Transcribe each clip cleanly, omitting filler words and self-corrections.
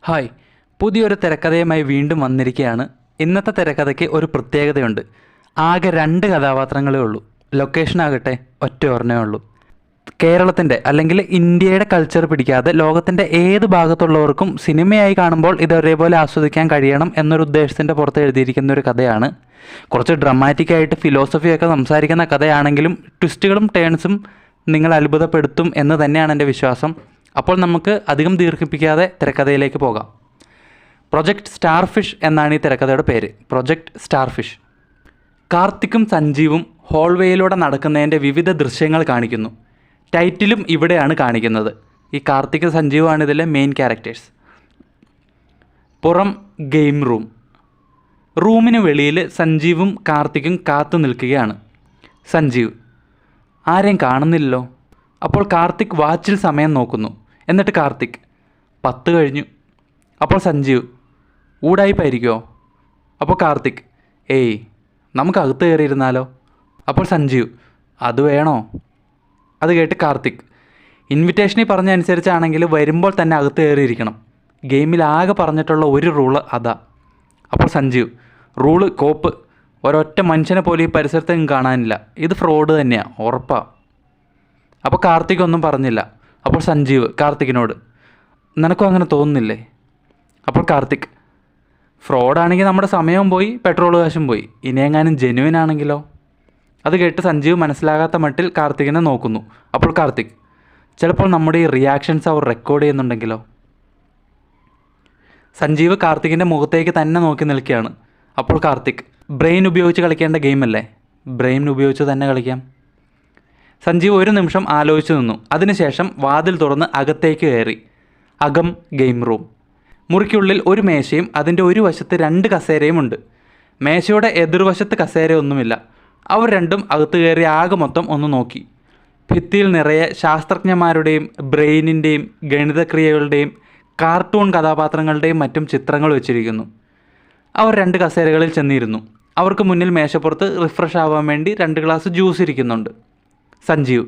Hi, പുതിയൊരു തിരക്കഥയുമായി വീണ്ടും വന്നിരിക്കുകയാണ്. ഇന്നത്തെ തിരക്കഥയ്ക്ക് ഒരു പ്രത്യേകതയുണ്ട്. ആകെ 2 കഥാപാത്രങ്ങളേ ഉള്ളൂ. ലൊക്കേഷനാകട്ടെ ഒറ്റ ഒരെണ്ണേ ഉള്ളൂ. കേരളത്തിൻ്റെ അല്ലെങ്കിൽ ഇന്ത്യയുടെ കൾച്ചർ പിടിക്കാതെ ലോകത്തിൻ്റെ ഏത് ഭാഗത്തുള്ളവർക്കും സിനിമയായി കാണുമ്പോൾ ഇത് ഒരേപോലെ ആസ്വദിക്കാൻ കഴിയണം എന്നൊരു ഉദ്ദേശത്തിൻ്റെ പുറത്ത് എഴുതിയിരിക്കുന്ന ഒരു കഥയാണ്. കുറച്ച് ഡ്രമാറ്റിക്കായിട്ട് ഫിലോസഫിയൊക്കെ സംസാരിക്കുന്ന കഥയാണെങ്കിലും ട്വിസ്റ്റുകളും ടേൺസും നിങ്ങൾ അത്ഭുതപ്പെടുത്തും എന്ന് തന്നെയാണ് എൻ്റെ വിശ്വാസം. അപ്പോൾ നമുക്ക് അധികം ദീർഘിപ്പിക്കാതെ തിരക്കഥയിലേക്ക് പോകാം. പ്രൊജക്റ്റ് സ്റ്റാർഫിഷ് എന്നാണ് ഈ തിരക്കഥയുടെ പേര്. Project starfish. കാർത്തിക്കും സഞ്ജീവും ഹോൾവേയിലൂടെ നടക്കുന്നതിൻ്റെ വിവിധ ദൃശ്യങ്ങൾ കാണിക്കുന്നു. ടൈറ്റിലും ഇവിടെയാണ് കാണിക്കുന്നത്. ഈ കാർത്തിക് സഞ്ജീവാണ് ഇതിലെ മെയിൻ ക്യാരക്ടേഴ്സ്. പുറം ഗെയിം റൂം. റൂമിന് വെളിയിൽ സഞ്ജീവും കാർത്തിക്കും കാത്തു നിൽക്കുകയാണ്. സഞ്ജീവ്: ആരെയും കാണുന്നില്ലല്ലോ. അപ്പോൾ കാർത്തിക് വാച്ചിൽ സമയം നോക്കുന്നു. എന്നിട്ട് കാർത്തിക്: 10 കഴിഞ്ഞു. അപ്പോൾ സഞ്ജീവ്: ഊടായിപ്പായിരിക്കുമോ? അപ്പോൾ കാർത്തിക്: ഏയ്, നമുക്ക് അകത്ത് കയറിയിരുന്നാലോ? അപ്പോൾ സഞ്ജീവ്: അത് വേണോ? അത് കേട്ട് കാർത്തിക്: ഇൻവിറ്റേഷനിൽ പറഞ്ഞ അനുസരിച്ചാണെങ്കിൽ വരുമ്പോൾ തന്നെ അകത്ത് കയറിയിരിക്കണം. ഗെയിമിൽ ആകെ പറഞ്ഞിട്ടുള്ള ഒരു റൂള് അതാ. അപ്പോൾ സഞ്ജീവ്: റൂള് കോപ്പ്. ഒരൊറ്റ മനുഷ്യനെ പോലും ഈ പരിസരത്തെങ്ങും കാണാനില്ല. ഇത് ഫ്രോഡ് തന്നെയാണ്, ഉറപ്പാ. അപ്പോൾ കാർത്തിക് ഒന്നും പറഞ്ഞില്ല. അപ്പോൾ സഞ്ജീവ് കാർത്തികിനോട്: നിനക്കും അങ്ങനെ തോന്നുന്നില്ലേ? അപ്പോൾ കാർത്തിക്: ഫ്രോഡാണെങ്കിൽ നമ്മുടെ സമയവും പോയി, പെട്രോൾ കാശും പോയി. ഇനിയെങ്ങാനും ജെന്യുവൻ ആണെങ്കിലോ? അത് കേട്ട് സഞ്ജീവ് മനസ്സിലാകാത്ത മട്ടിൽ കാർത്തികിനെ നോക്കുന്നു. അപ്പോൾ കാർത്തിക്: ചിലപ്പോൾ നമ്മുടെ ഈ റിയാക്ഷൻസ് അവർ റെക്കോർഡ് ചെയ്യുന്നുണ്ടെങ്കിലോ? സഞ്ജീവ് കാർത്തികിൻ്റെ മുഖത്തേക്ക് തന്നെ നോക്കി നിൽക്കുകയാണ്. അപ്പോൾ കാർത്തിക്: ബ്രെയിൻ ഉപയോഗിച്ച് കളിക്കേണ്ട ഗെയിമല്ലേ, ബ്രെയിൻ ഉപയോഗിച്ച് തന്നെ കളിക്കാം. സഞ്ജീവ് ഒരു നിമിഷം ആലോചിച്ചു നിന്നു. അതിനുശേഷം വാതിൽ തുറന്ന് അകത്തേക്ക് കയറി. അകം ഗെയിം റൂം. മുറിക്കുള്ളിൽ ഒരു മേശയും അതിൻ്റെ ഒരു വശത്ത് 2 കസേരയും ഉണ്ട്. മേശയുടെ എതിർവശത്ത് കസേരയൊന്നുമില്ല. അവർ രണ്ടും അകത്ത് കയറി ആകെ മൊത്തം ഒന്ന് നോക്കി. ഭിത്തിയിൽ നിറയെ ശാസ്ത്രജ്ഞന്മാരുടെയും ബ്രെയിനിൻ്റെയും ഗണിതക്രിയകളുടെയും കാർട്ടൂൺ കഥാപാത്രങ്ങളുടെയും മറ്റും ചിത്രങ്ങൾ വെച്ചിരിക്കുന്നു. അവർ 2 കസേരകളിൽ ചെന്നിരുന്നു. അവർക്ക് മുന്നിൽ മേശപ്പുറത്ത് റിഫ്രഷ് ആവാൻ വേണ്ടി 2 ഗ്ലാസ് ജ്യൂസ് ഇരിക്കുന്നുണ്ട്. സഞ്ജീവ്: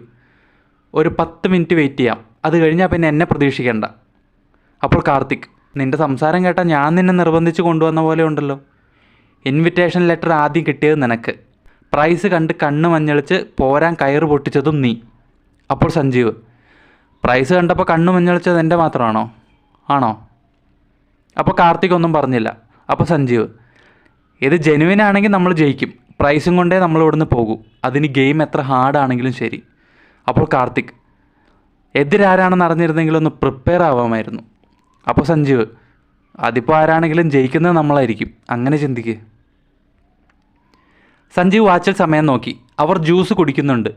ഒരു 10 മിനിറ്റ് വെയിറ്റ് ചെയ്യാം, അത് കഴിഞ്ഞാൽ പിന്നെ എന്നെ പ്രതീക്ഷിക്കേണ്ട. അപ്പോൾ കാർത്തിക്: നിൻ്റെ സംസാരം കേട്ടാൽ ഞാൻ നിന്നെ നിർബന്ധിച്ച് കൊണ്ടുവന്ന പോലെ ഉണ്ടല്ലോ. ഇൻവിറ്റേഷൻ ലെറ്റർ ആദ്യം കിട്ടിയത് നിനക്ക്. പ്രൈസ് കണ്ട് കണ്ണ് മഞ്ഞളിച്ച് പോരാൻ കയറ് പൊട്ടിച്ചതും നീ. അപ്പോൾ സഞ്ജീവ്: പ്രൈസ് കണ്ടപ്പോൾ കണ്ണ് മഞ്ഞളിച്ചത് എൻ്റെ മാത്രമാണോ? ആണോ? അപ്പോൾ കാർത്തിക് ഒന്നും പറഞ്ഞില്ല. അപ്പോൾ സഞ്ജീവ്: ഇത് ജെനുവിൻ ആണെങ്കിൽ നമ്മൾ ജയിക്കും. പ്രൈസും കൊണ്ടേ നമ്മൾ ഇവിടുന്ന് പോകൂ. അതിന് ഗെയിം എത്ര ഹാർഡാണെങ്കിലും ശരി. അപ്പോൾ കാർത്തിക്: എതിരാരാണെന്ന് അറിഞ്ഞിരുന്നെങ്കിലും ഒന്ന് പ്രിപ്പയർ ആവാമായിരുന്നു. അപ്പോൾ സഞ്ജീവ്: അതിപ്പോൾ ആരാണെങ്കിലും ജയിക്കുന്നത് നമ്മളായിരിക്കും, അങ്ങനെ ചിന്തിക്കുക. സഞ്ജീവ് വാച്ചിൽ സമയം നോക്കി. അവർ ജ്യൂസ് കുടിക്കുന്നുണ്ട്.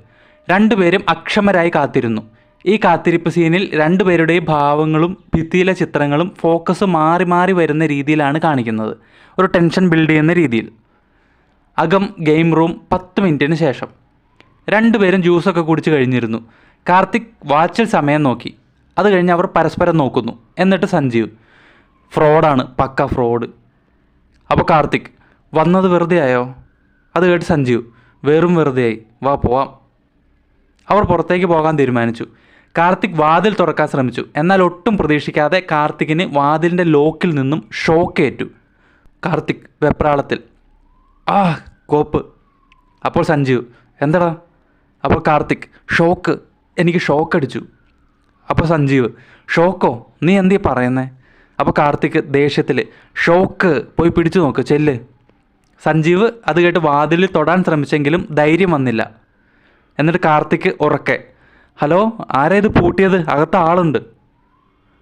2 പേരും അക്ഷമരായി കാത്തിരുന്നു. ഈ കാത്തിരിപ്പ് സീനിൽ 2 പേരുടെയും ഭാവങ്ങളും ഭിത്തിയിലെ ചിത്രങ്ങളും ഫോക്കസ് മാറി മാറി വരുന്ന രീതിയിലാണ് കാണിക്കുന്നത്. ഒരു ടെൻഷൻ ബിൽഡ് ചെയ്യുന്ന രീതിയിൽ. അകം ഗെയിം റൂം. 10 മിനിറ്റിന് ശേഷം 2 പേരും ജ്യൂസൊക്കെ കുടിച്ച് കഴിഞ്ഞിരുന്നു. കാർത്തിക് വാച്ചിൽ സമയം നോക്കി. അത് കഴിഞ്ഞ് അവർ പരസ്പരം നോക്കുന്നു. എന്നിട്ട് സഞ്ജീവ്: ഫ്രോഡാണ്, പക്ക ഫ്രോഡ്. അപ്പോൾ കാർത്തിക്: വന്നത് വെറുതെ ആയോ? അത് കേട്ട് സഞ്ജീവ്: വെറും വെറുതെയായി, വാ പോവാം. അവർ പുറത്തേക്ക് പോകാൻ തീരുമാനിച്ചു. കാർത്തിക് വാതിൽ തുറക്കാൻ ശ്രമിച്ചു. എന്നാൽ ഒട്ടും പ്രതീക്ഷിക്കാതെ കാർത്തികിന് വാതിലിൻ്റെ ലോക്കിൽ നിന്നും ഷോക്കേറ്റു. കാർത്തിക് വെപ്രാളത്തിൽ: ആ കോപ്പ്. അപ്പോൾ സഞ്ജീവ്: എന്താടാ? അപ്പോൾ കാർത്തിക്: ഷോക്ക്, എനിക്ക് ഷോക്ക് അടിച്ചു. അപ്പോൾ സഞ്ജീവ്: ഷോക്കോ? നീ എന്തീ പറയുന്നേ? അപ്പോൾ കാർത്തിക് ദേഷ്യത്തിൽ: ഷോക്ക്, പോയി പിടിച്ചു നോക്ക്, ചെല്ല്. സഞ്ജീവ് അത് കേട്ട് വാതിലിൽ തൊടാൻ ശ്രമിച്ചെങ്കിലും ധൈര്യം വന്നില്ല. എന്നിട്ട് കാർത്തിക് ഉറക്കെ: ഹലോ, ആരാ ഇത് പൂട്ടിയത്? അകത്ത് ആളുണ്ട്.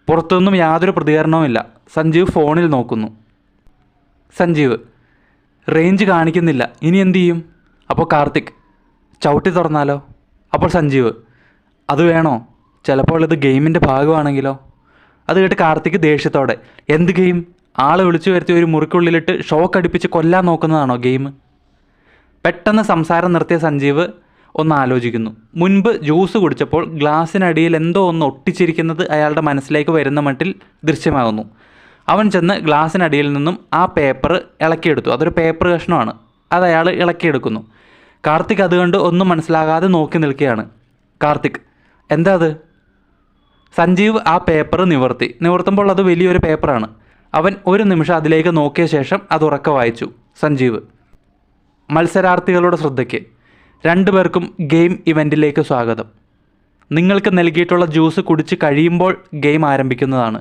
പുറത്തുനിന്നും യാതൊരു പ്രതികരണവുമില്ല. സഞ്ജീവ് ഫോണിൽ നോക്കുന്നു. സഞ്ജീവ്: റേഞ്ച് കാണിക്കുന്നില്ല, ഇനി എന്തു ചെയ്യും? അപ്പോൾ കാർത്തിക്: ചവിട്ടി തുറന്നാലോ? അപ്പോൾ സഞ്ജീവ്: അത് വേണോ? ചിലപ്പോൾ ഇത് ഗെയിമിൻ്റെ ഭാഗമാണെങ്കിലോ? അത് കേട്ട് കാർത്തിക് ദേഷ്യത്തോടെ: എന്ത് ഗെയിം? ആളെ വിളിച്ചു വരുത്തി ഒരു മുറിക്കുള്ളിലിട്ട് ഷോക്ക് അടിപ്പിച്ച് കൊല്ലാൻ നോക്കുന്നതാണോ ഗെയിം? പെട്ടെന്ന് സംസാരം നിർത്തിയ സഞ്ജീവ് ഒന്ന് ആലോചിക്കുന്നു. മുൻപ് ജ്യൂസ് കുടിച്ചപ്പോൾ ഗ്ലാസ്സിനടിയിൽ എന്തോ ഒന്ന് ഒട്ടിച്ചിരിക്കുന്നത് അയാളുടെ മനസ്സിലേക്ക് വരുന്ന മട്ടിൽ ദൃശ്യമാകുന്നു. അവൻ ചെന്ന് ഗ്ലാസ്സിനടിയിൽ നിന്നും ആ പേപ്പർ ഇളക്കിയെടുത്തു. അതൊരു പേപ്പർ കഷ്ണമാണ്. അത് അയാൾ ഇളക്കിയെടുക്കുന്നു. കാർത്തിക് അതുകൊണ്ട് ഒന്നും മനസ്സിലാകാതെ നോക്കി നിൽക്കുകയാണ്. കാർത്തിക്: എന്താ അത്? സഞ്ജീവ് ആ പേപ്പർ നിവർത്തുമ്പോൾ അത് വലിയൊരു പേപ്പറാണ്. അവൻ ഒരു നിമിഷം അതിലേക്ക് നോക്കിയ ശേഷം അത് ഉറക്കെ വായിച്ചു. സഞ്ജീവ്: മത്സരാർത്ഥികളുടെ ശ്രദ്ധയ്ക്ക്, രണ്ടുപേർക്കും ഗെയിം ഇവൻറ്റിലേക്ക് സ്വാഗതം. നിങ്ങൾക്ക് നൽകിയിട്ടുള്ള ജ്യൂസ് കുടിച്ച് കഴിയുമ്പോൾ ഗെയിം ആരംഭിക്കുന്നതാണ്.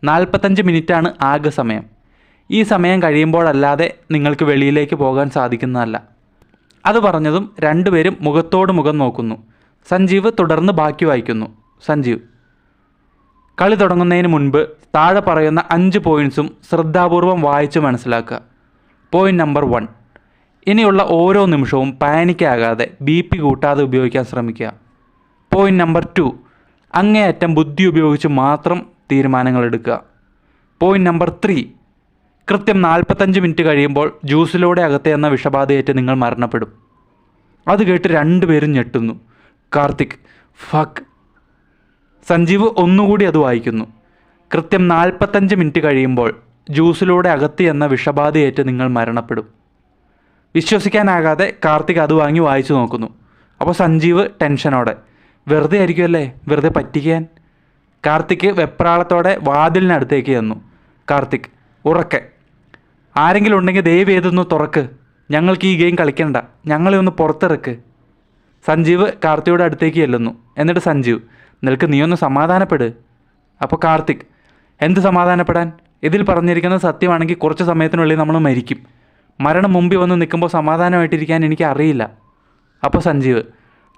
45 മിനിറ്റാണ് ആകെ സമയം. ഈ സമയം കഴിയുമ്പോഴല്ലാതെ നിങ്ങൾക്ക് വെളിയിലേക്ക് പോകാൻ സാധിക്കുന്നതല്ല. അത് പറഞ്ഞതും രണ്ടുപേരും മുഖത്തോട് മുഖം നോക്കുന്നു. സഞ്ജീവ് തുടർന്ന് ബാക്കി വായിക്കുന്നു. സഞ്ജീവ്: കളി തുടങ്ങുന്നതിന് മുൻപ് താഴെ പറയുന്ന 5 പോയിൻറ്റ്സും ശ്രദ്ധാപൂർവം വായിച്ച് മനസ്സിലാക്കുക. പോയിൻറ്റ് നമ്പർ 1: ഇനിയുള്ള ഓരോ നിമിഷവും പാനിക്കാകാതെ BP കൂട്ടാതെ ഉപയോഗിക്കാൻ ശ്രമിക്കുക. പോയിൻറ്റ് നമ്പർ 2: അങ്ങേയറ്റം ബുദ്ധി ഉപയോഗിച്ച് മാത്രം തീരുമാനങ്ങൾ എടുക്കുക. പോയിൻറ്റ് നമ്പർ 3: കൃത്യം 45 മിനിറ്റ് കഴിയുമ്പോൾ ജ്യൂസിലൂടെ അകത്തെന്ന വിഷബാധയേറ്റ് നിങ്ങൾ മരണപ്പെടും. അത് കേട്ട് രണ്ടുപേരും ഞെട്ടുന്നു. കാർത്തിക്: ഫക്ക്. സഞ്ജീവ് ഒന്നുകൂടി അത് വായിക്കുന്നു. കൃത്യം 45 മിനിറ്റ് കഴിയുമ്പോൾ ജ്യൂസിലൂടെ അകത്തി എന്ന വിഷബാധയേറ്റ് നിങ്ങൾ മരണപ്പെടും. വിശ്വസിക്കാനാകാതെ കാർത്തിക് അത് വാങ്ങി വായിച്ചു നോക്കുന്നു. അപ്പോൾ സഞ്ജീവ് ടെൻഷനോടെ: വെറുതെ ആയിരിക്കുമല്ലേ, വെറുതെ പറ്റിക്കാൻ. കാർത്തിക് വെപ്രാളത്തോടെ വാതിലിനടുത്തേക്ക് ചെന്നു. കാർത്തിക് ഉറക്കെ: ആരെങ്കിലും ഉണ്ടെങ്കിൽ ദയവ് ചെയ്തൊന്ന് തുറക്ക്, ഞങ്ങൾക്ക് ഈ ഗെയിം കളിക്കണ്ട, ഞങ്ങളെ ഒന്ന് പുറത്തിറക്ക്. സഞ്ജീവ് കാർത്തിയുടെ അടുത്തേക്ക് ചെല്ലുന്നു. എന്നിട്ട് സഞ്ജീവ്: നിനക്ക് നീ ഒന്ന് സമാധാനപ്പെട്. അപ്പോൾ കാർത്തിക്: എന്ത് സമാധാനപ്പെടാൻ? ഇതിൽ പറഞ്ഞിരിക്കുന്നത് സത്യമാണെങ്കിൽ കുറച്ച് സമയത്തിനുള്ളിൽ നമ്മൾ മരിക്കും. മരണം മുമ്പിൽ വന്ന് നിൽക്കുമ്പോൾ സമാധാനമായിട്ടിരിക്കാൻ എനിക്ക് അറിയില്ല. അപ്പോൾ സഞ്ജീവ്: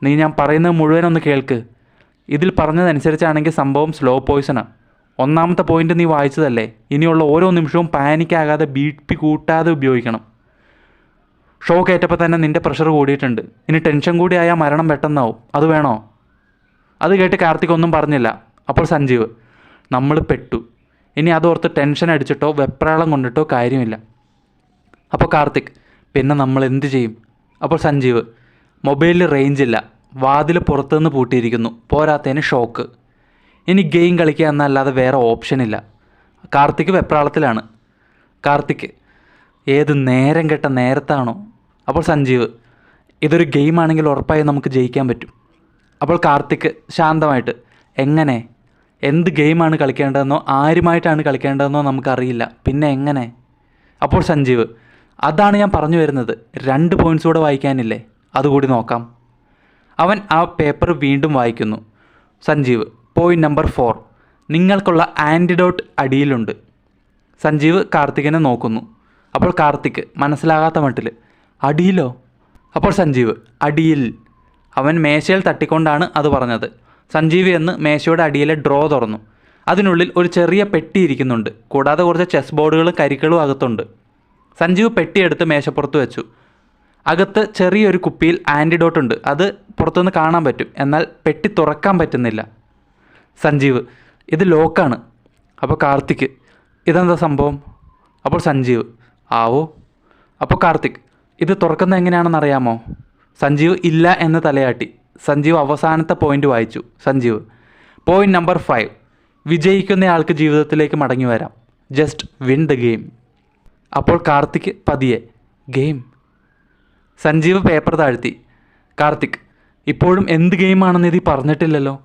നീ ഞാൻ പറയുന്നത് മുഴുവനൊന്ന് കേൾക്ക്. ഇതിൽ പറഞ്ഞതനുസരിച്ചാണെങ്കിൽ സംഭവം സ്ലോ പോയ്സണാണ്. ഒന്നാമത്തെ പോയിൻ്റ് നീ വായിച്ചതല്ലേ. ഇനിയുള്ള ഓരോ നിമിഷവും പാനിക്കാകാതെ BP കൂട്ടാതെ ഉപയോഗിക്കണം. ഷോക്ക് ഏറ്റപ്പോൾ തന്നെ നിൻ്റെ പ്രഷർ കൂടിയിട്ടുണ്ട്. ഇനി ടെൻഷൻ കൂടി ആയാൽ മരണം പെട്ടെന്നാവും. അത് വേണോ? അത് കേട്ട് കാർത്തിക് ഒന്നും പറഞ്ഞില്ല. അപ്പോൾ സഞ്ജീവ്: നമ്മൾ പെട്ടു. ഇനി അതോർത്ത് ടെൻഷൻ അടിച്ചിട്ടോ വെപ്രാളം കൊണ്ടിട്ടോ കാര്യമില്ല. അപ്പോൾ കാർത്തിക്: പിന്നെ നമ്മൾ എന്ത് ചെയ്യും? അപ്പോൾ സഞ്ജീവ്: മൊബൈലിൽ റേഞ്ചില്ല, വാതിൽ പുറത്തുനിന്ന് പൂട്ടിയിരിക്കുന്നു, പോരാത്തതിന് ഷോക്ക്. ഇനി ഗെയിം കളിക്കുക എന്നല്ലാതെ വേറെ ഓപ്ഷനില്ല. കാർത്തിക് വെപ്രാളത്തിലാണ്. കാർത്തിക്: ഏത് നേരം കെട്ട നേരത്താണോ? അപ്പോൾ സഞ്ജീവ്: ഇതൊരു ഗെയിമാണെങ്കിൽ ഉറപ്പായും നമുക്ക് ജയിക്കാൻ പറ്റും. അപ്പോൾ കാർത്തിക് ശാന്തമായിട്ട്: എങ്ങനെ? എന്ത് ഗെയിമാണ് കളിക്കേണ്ടതെന്നോ ആരുമായിട്ടാണ് കളിക്കേണ്ടതെന്നോ നമുക്കറിയില്ല, പിന്നെ എങ്ങനെ? അപ്പോൾ സഞ്ജീവ്: അതാണ് ഞാൻ പറഞ്ഞു വരുന്നത്, 2 പോയിൻറ്റ്സ് കൂടെ വായിക്കാനില്ലേ, അതുകൂടി നോക്കാം. അവൻ ആ പേപ്പർ വീണ്ടും വായിക്കുന്നു. സഞ്ജീവ്: പോയിൻറ്റ് നമ്പർ 4: നിങ്ങൾക്കുള്ള ആൻറ്റിഡോട്ട് അടിയിലുണ്ട്. സഞ്ജീവ് കാർത്തികിനെ നോക്കുന്നു. അപ്പോൾ കാർത്തിക് മനസ്സിലാകാത്ത മട്ടിൽ: അടിയിലോ? അപ്പോൾ സഞ്ജീവ്: അടിയിൽ. അവൻ മേശയിൽ തട്ടിക്കൊണ്ടാണ് അത് പറഞ്ഞത്. സഞ്ജീവ് എന്ന് മേശയുടെ അടിയിലെ ഡ്രോ തുറന്നു. അതിനുള്ളിൽ ഒരു ചെറിയ പെട്ടി ഇരിക്കുന്നുണ്ട്. കൂടാതെ കുറച്ച് ചെസ് ബോർഡുകളും കരിക്കളും അകത്തുണ്ട്. സഞ്ജീവ് പെട്ടിയെടുത്ത് മേശപ്പുറത്ത് വെച്ചു. അകത്ത് ചെറിയൊരു കുപ്പിയിൽ ആൻറ്റിഡോട്ട് ഉണ്ട്. അത് പുറത്തുനിന്ന് കാണാൻ പറ്റും, എന്നാൽ പെട്ടി തുറക്കാൻ പറ്റുന്നില്ല. സഞ്ജീവ്: ഇത് ലോക്കാണ്. അപ്പോൾ കാർത്തിക്: ഇതെന്താ സംഭവം? അപ്പോൾ സഞ്ജീവ്: ആവോ. അപ്പോൾ കാർത്തിക്: ഇത് തുറക്കുന്നത് എങ്ങനെയാണെന്ന് അറിയാമോ? സഞ്ജീവ് ഇല്ല എന്ന് തലയാട്ടി. സഞ്ജീവ് അവസാനത്തെ പോയിൻ്റ് വായിച്ചു. സഞ്ജീവ്: പോയിൻറ്റ് നമ്പർ 5: വിജയിക്കുന്നയാൾക്ക് ജീവിതത്തിലേക്ക് മടങ്ങി വരാം. Just win the game. അപ്പോൾ കാർത്തിക് പതിയെ: ഗെയിം. സഞ്ജീവ് പേപ്പർ താഴ്ത്തി. കാർത്തിക്: ഇപ്പോഴും എന്ത് ഗെയിമാണെന്ന് ഇത് പറഞ്ഞിട്ടില്ലല്ലോ.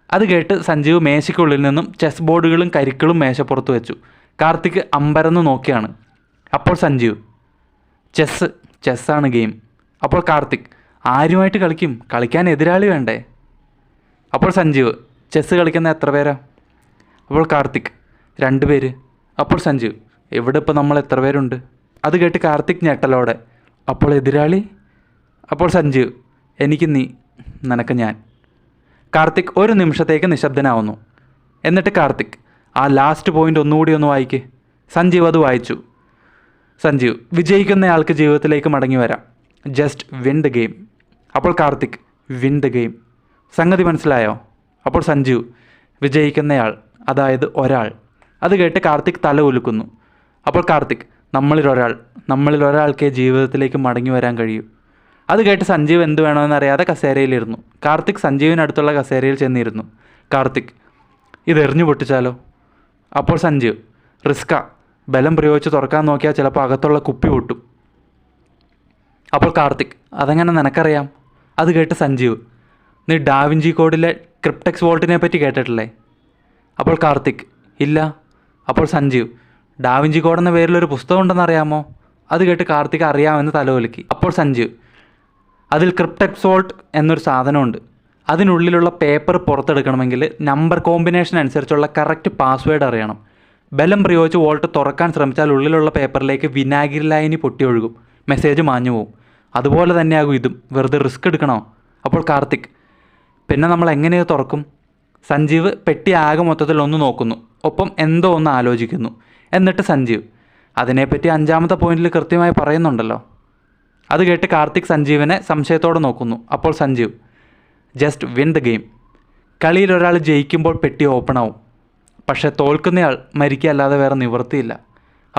അത് കേട്ട് സഞ്ജീവ് മേശയ്ക്കുള്ളിൽ നിന്നും ചെസ് ബോർഡുകളും കരിക്കളും മേശപ്പുറത്ത് വെച്ചു. കാർത്തിക് അമ്പരന്ന് നോക്കിയാണ്. അപ്പോൾ സഞ്ജീവ്: ചെസ്സാണ് ഗെയിം. അപ്പോൾ കാർത്തിക്: ആരുമായിട്ട് കളിക്കും? കളിക്കാൻ എതിരാളി വേണ്ടേ? അപ്പോൾ സഞ്ജീവ്: ചെസ്സ് കളിക്കുന്ന എത്ര പേരാ? അപ്പോൾ കാർത്തിക്: 2 പേര്. അപ്പോൾ സഞ്ജീവ്: ഇവിടെ ഇപ്പോൾ നമ്മൾ എത്ര പേരുണ്ട്? അത് കേട്ട് കാർത്തിക് ഞെട്ടലോടെ: അപ്പോൾ എതിരാളി? അപ്പോൾ സഞ്ജീവ്: എനിക്ക് നീ, നിനക്ക് ഞാൻ. കാർത്തിക് ഒരു നിമിഷത്തേക്ക് നിശബ്ദനാവുന്നു. എന്നിട്ട് കാർത്തിക്: ആ ലാസ്റ്റ് പോയിൻ്റ് ഒന്നുകൂടി ഒന്ന് വായിക്ക്. സഞ്ജീവ് അത് വായിച്ചു. സഞ്ജീവ്: വിജയിക്കുന്നയാൾക്ക് ജീവിതത്തിലേക്ക് മടങ്ങി വരാം. Just win the game. അപ്പോൾ കാർത്തിക്: വിൻ ദ ഗെയിം. സംഗതി മനസ്സിലായോ? അപ്പോൾ സഞ്ജീവ്: വിജയിക്കുന്നയാൾ, അതായത് ഒരാൾ. അത് കേട്ട് കാർത്തിക് തല ഉലുക്കുന്നു. അപ്പോൾ കാർത്തിക്: നമ്മളിൽ ഒരാൾക്കേ ജീവിതത്തിലേക്ക് മടങ്ങി വരാൻ കഴിയൂ. അത് കേട്ട് സഞ്ജീവ് എന്ത് വേണമെന്നറിയാതെ കസേരയിലിരുന്നു. കാർത്തിക് സഞ്ജീവിനടുത്തുള്ള കസേരയിൽ ചെന്നിരുന്നു. കാർത്തിക്: ഇതെറിഞ്ഞു പൊട്ടിച്ചാലോ? അപ്പോൾ സഞ്ജീവ്: റിസ്കാ, ബലം പ്രയോഗിച്ച് തുറക്കാൻ നോക്കിയാൽ ചിലപ്പോൾ അകത്തുള്ള കുപ്പി പൊട്ടും. അപ്പോൾ കാർത്തിക്: അതെങ്ങനെ നിനക്കറിയാം? അത് കേട്ട് സഞ്ജീവ്: നീ ഡാവിഞ്ചി കോഡിലെ ക്രിപ്റ്റക്സ് വോൾട്ടിനെ പറ്റി കേട്ടിട്ടില്ലേ? അപ്പോൾ കാർത്തിക് ഇല്ല. അപ്പോൾ സഞ്ജീവ് ഡാവിഞ്ചി കോഡ് എന്ന പേരിലൊരു പുസ്തകം ഉണ്ടെന്ന് അറിയാമോ? അത് കേട്ട് കാർത്തിക് അറിയാമെന്ന് തലകുലുക്കി. അപ്പോൾ സഞ്ജീവ് അതിൽ ക്രിപ്റ്റെക്സോൾട്ട് എന്നൊരു സാധനമുണ്ട്. അതിനുള്ളിലുള്ള പേപ്പർ പുറത്തെടുക്കണമെങ്കിൽ നമ്പർ കോമ്പിനേഷൻ അനുസരിച്ചുള്ള കറക്റ്റ് പാസ്വേഡ് അറിയണം. ബലം പ്രയോഗിച്ച് വോൾട്ട് തുറക്കാൻ ശ്രമിച്ചാൽ ഉള്ളിലുള്ള പേപ്പറിലേക്ക് വിനാഗിരി ലായനി പൊട്ടി ഒഴുകും, മെസ്സേജ് മാഞ്ഞു പോവും. അതുപോലെ തന്നെയാകും ഇതും. വെറുതെ റിസ്ക് എടുക്കണോ? അപ്പോൾ കാർത്തിക് പിന്നെ നമ്മൾ എങ്ങനെയത് തുറക്കും? സഞ്ജീവ് പെട്ടി ആകെ മൊത്തത്തിൽ ഒന്ന് നോക്കുന്നു, ഒപ്പം എന്തോ ഒന്ന് ആലോചിക്കുന്നു. എന്നിട്ട് സഞ്ജീവ് അതിനെപ്പറ്റി 5ാമത്തെ പോയിന്റിൽ കൃത്യമായി പറയുന്നുണ്ടല്ലോ. അത് കേട്ട് കാർത്തിക് സഞ്ജീവിനെ സംശയത്തോടെ നോക്കുന്നു. അപ്പോൾ Sanjeev just win the game. കളിയിൽ ഒരാൾ ജയിക്കുമ്പോൾ പെട്ടി ഓപ്പൺ ആവും, പക്ഷേ തോൽക്കുന്നയാൾ മരിക്കുക അല്ലാതെ വേറെ നിവൃത്തിയില്ല.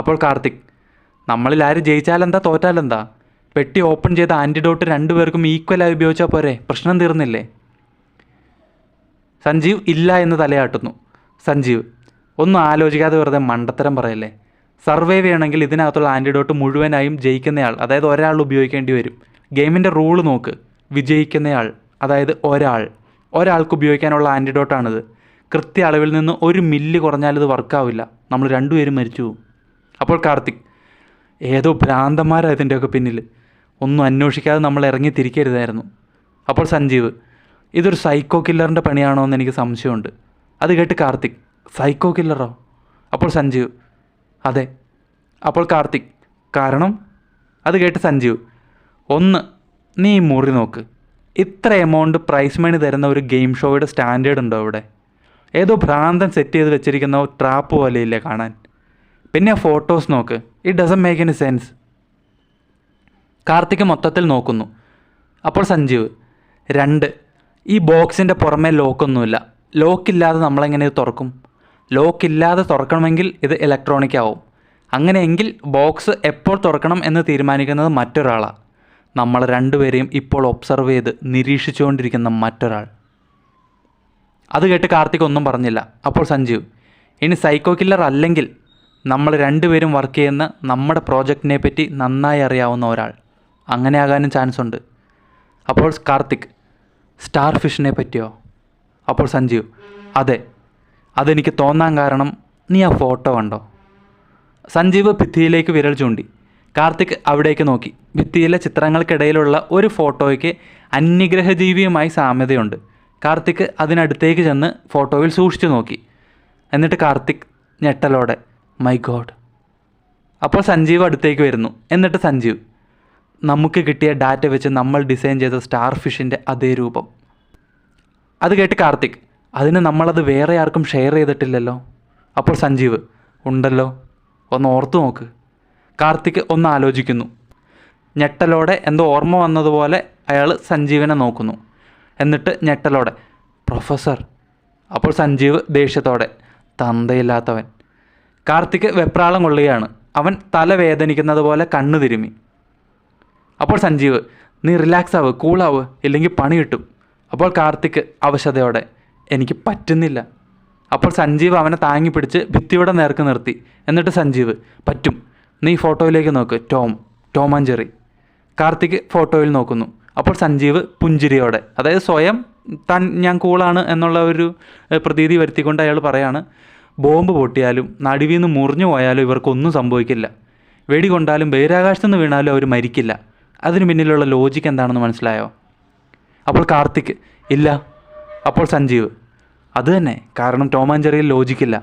അപ്പോൾ കാർത്തിക് നമ്മളിൽ ആര് ജയിച്ചാലെന്താ തോറ്റാലെന്താ? പെട്ടി ഓപ്പൺ ചെയ്ത ആൻറ്റിഡോട്ട് 2 പേർക്കും ഈക്വലായി ഉപയോഗിച്ചാൽ പോരെ, പ്രശ്നം തീർന്നില്ലേ? സഞ്ജീവ് ഇല്ല എന്ന് തലയാട്ടുന്നു. സഞ്ജീവ് ഒന്നും ആലോചിക്കാതെ വെറുതെ മണ്ടത്തരം പറയല്ലേ. സർവൈവ് ചെയ്യണമെങ്കിൽ ഇതിനകത്തുള്ള ആൻറ്റിഡോട്ട് മുഴുവനായും ജയിക്കുന്നയാൾ, അതായത് ഒരാൾ ഉപയോഗിക്കേണ്ടി വരും. ഗെയിമിൻ്റെ റൂള് നോക്ക്. വിജയിക്കുന്നയാൾ, അതായത് ഒരാൾക്ക് ഉപയോഗിക്കാനുള്ള ആൻറ്റിഡോട്ടാണിത്. കൃത്യ അളവിൽ നിന്ന് 1 മില്ലി കുറഞ്ഞാൽ ഇത് വർക്കാവില്ല. നമ്മൾ 2 പേരും മരിച്ചു പോകും. അപ്പോൾ കാർത്തിക് ഏതോ ഭ്രാന്തന്മാരാണ് ഇതിൻ്റെയൊക്കെ പിന്നിൽ. ഒന്നും അന്വേഷിക്കാതെ നമ്മൾ ഇറങ്ങി തിരിക്കരുതായിരുന്നു. അപ്പോൾ സഞ്ജീവ് ഇതൊരു സൈക്കോ കില്ലറിൻ്റെ പണിയാണോ എന്ന് എനിക്ക് സംശയമുണ്ട്. അത് കേട്ട് കാർത്തിക് സൈക്കോ കില്ലറോ? അപ്പോൾ സഞ്ജീവ് അതെ. അപ്പോൾ കാർത്തിക് കാരണം? അത് കേട്ട് സഞ്ജീവ് നീ ഈ മുറി നോക്ക്. ഇത്ര എമൗണ്ട് പ്രൈസ് മണി തരുന്ന ഒരു ഗെയിം ഷോയുടെ സ്റ്റാൻഡേർഡ് ഉണ്ടോ ഇവിടെ? ഏതോ ഭ്രാന്തൻ സെറ്റ് ചെയ്ത് വെച്ചിരിക്കുന്ന ട്രാപ്പ് പോലെയില്ലേ കാണാൻ. പിന്നെ ആ ഫോട്ടോസ് നോക്ക്. It doesn't make any sense. Karthik മൊത്തത്തിൽ നോക്കുന്നു. അപ്പോൾ സഞ്ജീവ് 2 ഈ ബോക്സിൻ്റെ പുറമേ ലോക്കൊന്നുമില്ല. ലോക്കില്ലാതെ നമ്മളെങ്ങനെ ഇത് തുറക്കും? ലോക്കില്ലാതെ തുറക്കണമെങ്കിൽ ഇത് ഇലക്ട്രോണിക് ആവും. അങ്ങനെയെങ്കിൽ ബോക്സ് എപ്പോൾ തുറക്കണം എന്ന് തീരുമാനിക്കുന്നത് മറ്റൊരാളാണ്. നമ്മൾ 2 പേരെയും ഇപ്പോൾ ഒബ്സർവ് ചെയ്ത് നിരീക്ഷിച്ചുകൊണ്ടിരിക്കുന്ന മറ്റൊരാൾ. അത് കേട്ട് കാർത്തിക് ഒന്നും പറഞ്ഞില്ല. അപ്പോൾ സഞ്ജീവ് ഇനി സൈക്കോ കില്ലർ അല്ലെങ്കിൽ നമ്മൾ 2 പേരും വർക്ക് ചെയ്യുന്ന നമ്മുടെ പ്രോജക്റ്റിനെ പറ്റി നന്നായി അറിയാവുന്ന ഒരാൾ. അങ്ങനെ ആകാനും ചാൻസ് ഉണ്ട്. അപ്പോൾ കാർത്തിക് സ്റ്റാർ ഫിഷിനെ പറ്റിയോ? അപ്പോൾ സഞ്ജീവ് അതെ. അതെനിക്ക് തോന്നാൻ കാരണം നീ ആ ഫോട്ടോ കണ്ടോ? സഞ്ജീവ് ഭിത്തിയിലേക്ക് വിരൽ ചൂണ്ടി. കാർത്തിക് അവിടേക്ക് നോക്കി. ഭിത്തിയിലെ ചിത്രങ്ങൾക്കിടയിലുള്ള ഒരു ഫോട്ടോയ്ക്ക് അന്യഗ്രഹജീവിയുമായി സാമ്യതയുണ്ട്. കാർത്തിക് അതിനടുത്തേക്ക് ചെന്ന് ഫോട്ടോയിൽ സൂക്ഷിച്ചു നോക്കി. എന്നിട്ട് കാർത്തിക് ഞെട്ടലോടെ മൈ ഗോഡ്. അപ്പോൾ സഞ്ജീവ് അടുത്തേക്ക് വരുന്നു. എന്നിട്ട് സഞ്ജീവ് നമുക്ക് കിട്ടിയ ഡാറ്റ വെച്ച് നമ്മൾ ഡിസൈൻ ചെയ്ത സ്റ്റാർ ഫിഷിൻ്റെ അതേ രൂപം. അത് കേട്ട് കാർത്തിക് അതിന് നമ്മളത് വേറെ ആർക്കും ഷെയർ ചെയ്തിട്ടില്ലല്ലോ. അപ്പോൾ സഞ്ജീവ് ഉണ്ടല്ലോ, ഒന്ന് ഓർത്തു നോക്ക്. കാർത്തിക് ഒന്ന് ആലോചിക്കുന്നു. ഞെട്ടലോടെ എന്തോ ഓർമ്മ വന്നതുപോലെ അയാൾ സഞ്ജീവിനെ നോക്കുന്നു. എന്നിട്ട് ഞെട്ടലോടെ പ്രൊഫസർ. അപ്പോൾ സഞ്ജീവ് ദേഷ്യത്തോടെ തന്തയില്ലാത്തവൻ. കാർത്തിക് വെപ്രാളം കൊള്ളുകയാണ്. അവൻ തല വേദനിക്കുന്നത് പോലെ കണ്ണു തിരുമ്മി. അപ്പോൾ സഞ്ജീവ് നീ റിലാക്സ് ആവ്, കൂളാവ്, ഇല്ലെങ്കിൽ പണി കിട്ടും. അപ്പോൾ കാർത്തിക് അവശതയോടെ എനിക്ക് പറ്റുന്നില്ല. അപ്പോൾ സഞ്ജീവ് അവനെ താങ്ങി പിടിച്ച് ഭിത്തിയുടെ നേർക്ക് നിർത്തി. എന്നിട്ട് സഞ്ജീവ് പറ്റും, നീ ഫോട്ടോയിലേക്ക് നോക്ക്, ടോം ആൻഡ് ജെറി. കാർത്തിക് ഫോട്ടോയിൽ നോക്കുന്നു. അപ്പോൾ സഞ്ജീവ് പുഞ്ചിരിയോടെ, അതായത് സ്വയം ഞാൻ കൂളാണ് എന്നുള്ള ഒരു പ്രതീതി വരുത്തിക്കൊണ്ട് അയാൾ പറയാണ്, ബോംബ് പൊട്ടിയാലും നടുവീന്ന് മുറിഞ്ഞു പോയാലും ഇവർക്കൊന്നും സംഭവിക്കില്ല. വെടി കൊണ്ടാലും ബഹിരാകാശത്തു നിന്ന് വീണാലും അവർ മരിക്കില്ല. അതിന് പിന്നിലുള്ള ലോജിക്ക് എന്താണെന്ന് മനസ്സിലായോ? അപ്പോൾ കാർത്തിക് ഇല്ല. അപ്പോൾ സഞ്ജീവ് അത് തന്നെ, കാരണം ടോം ആൻഡ് ജെറിയിൽ ലോജിക്കില്ല.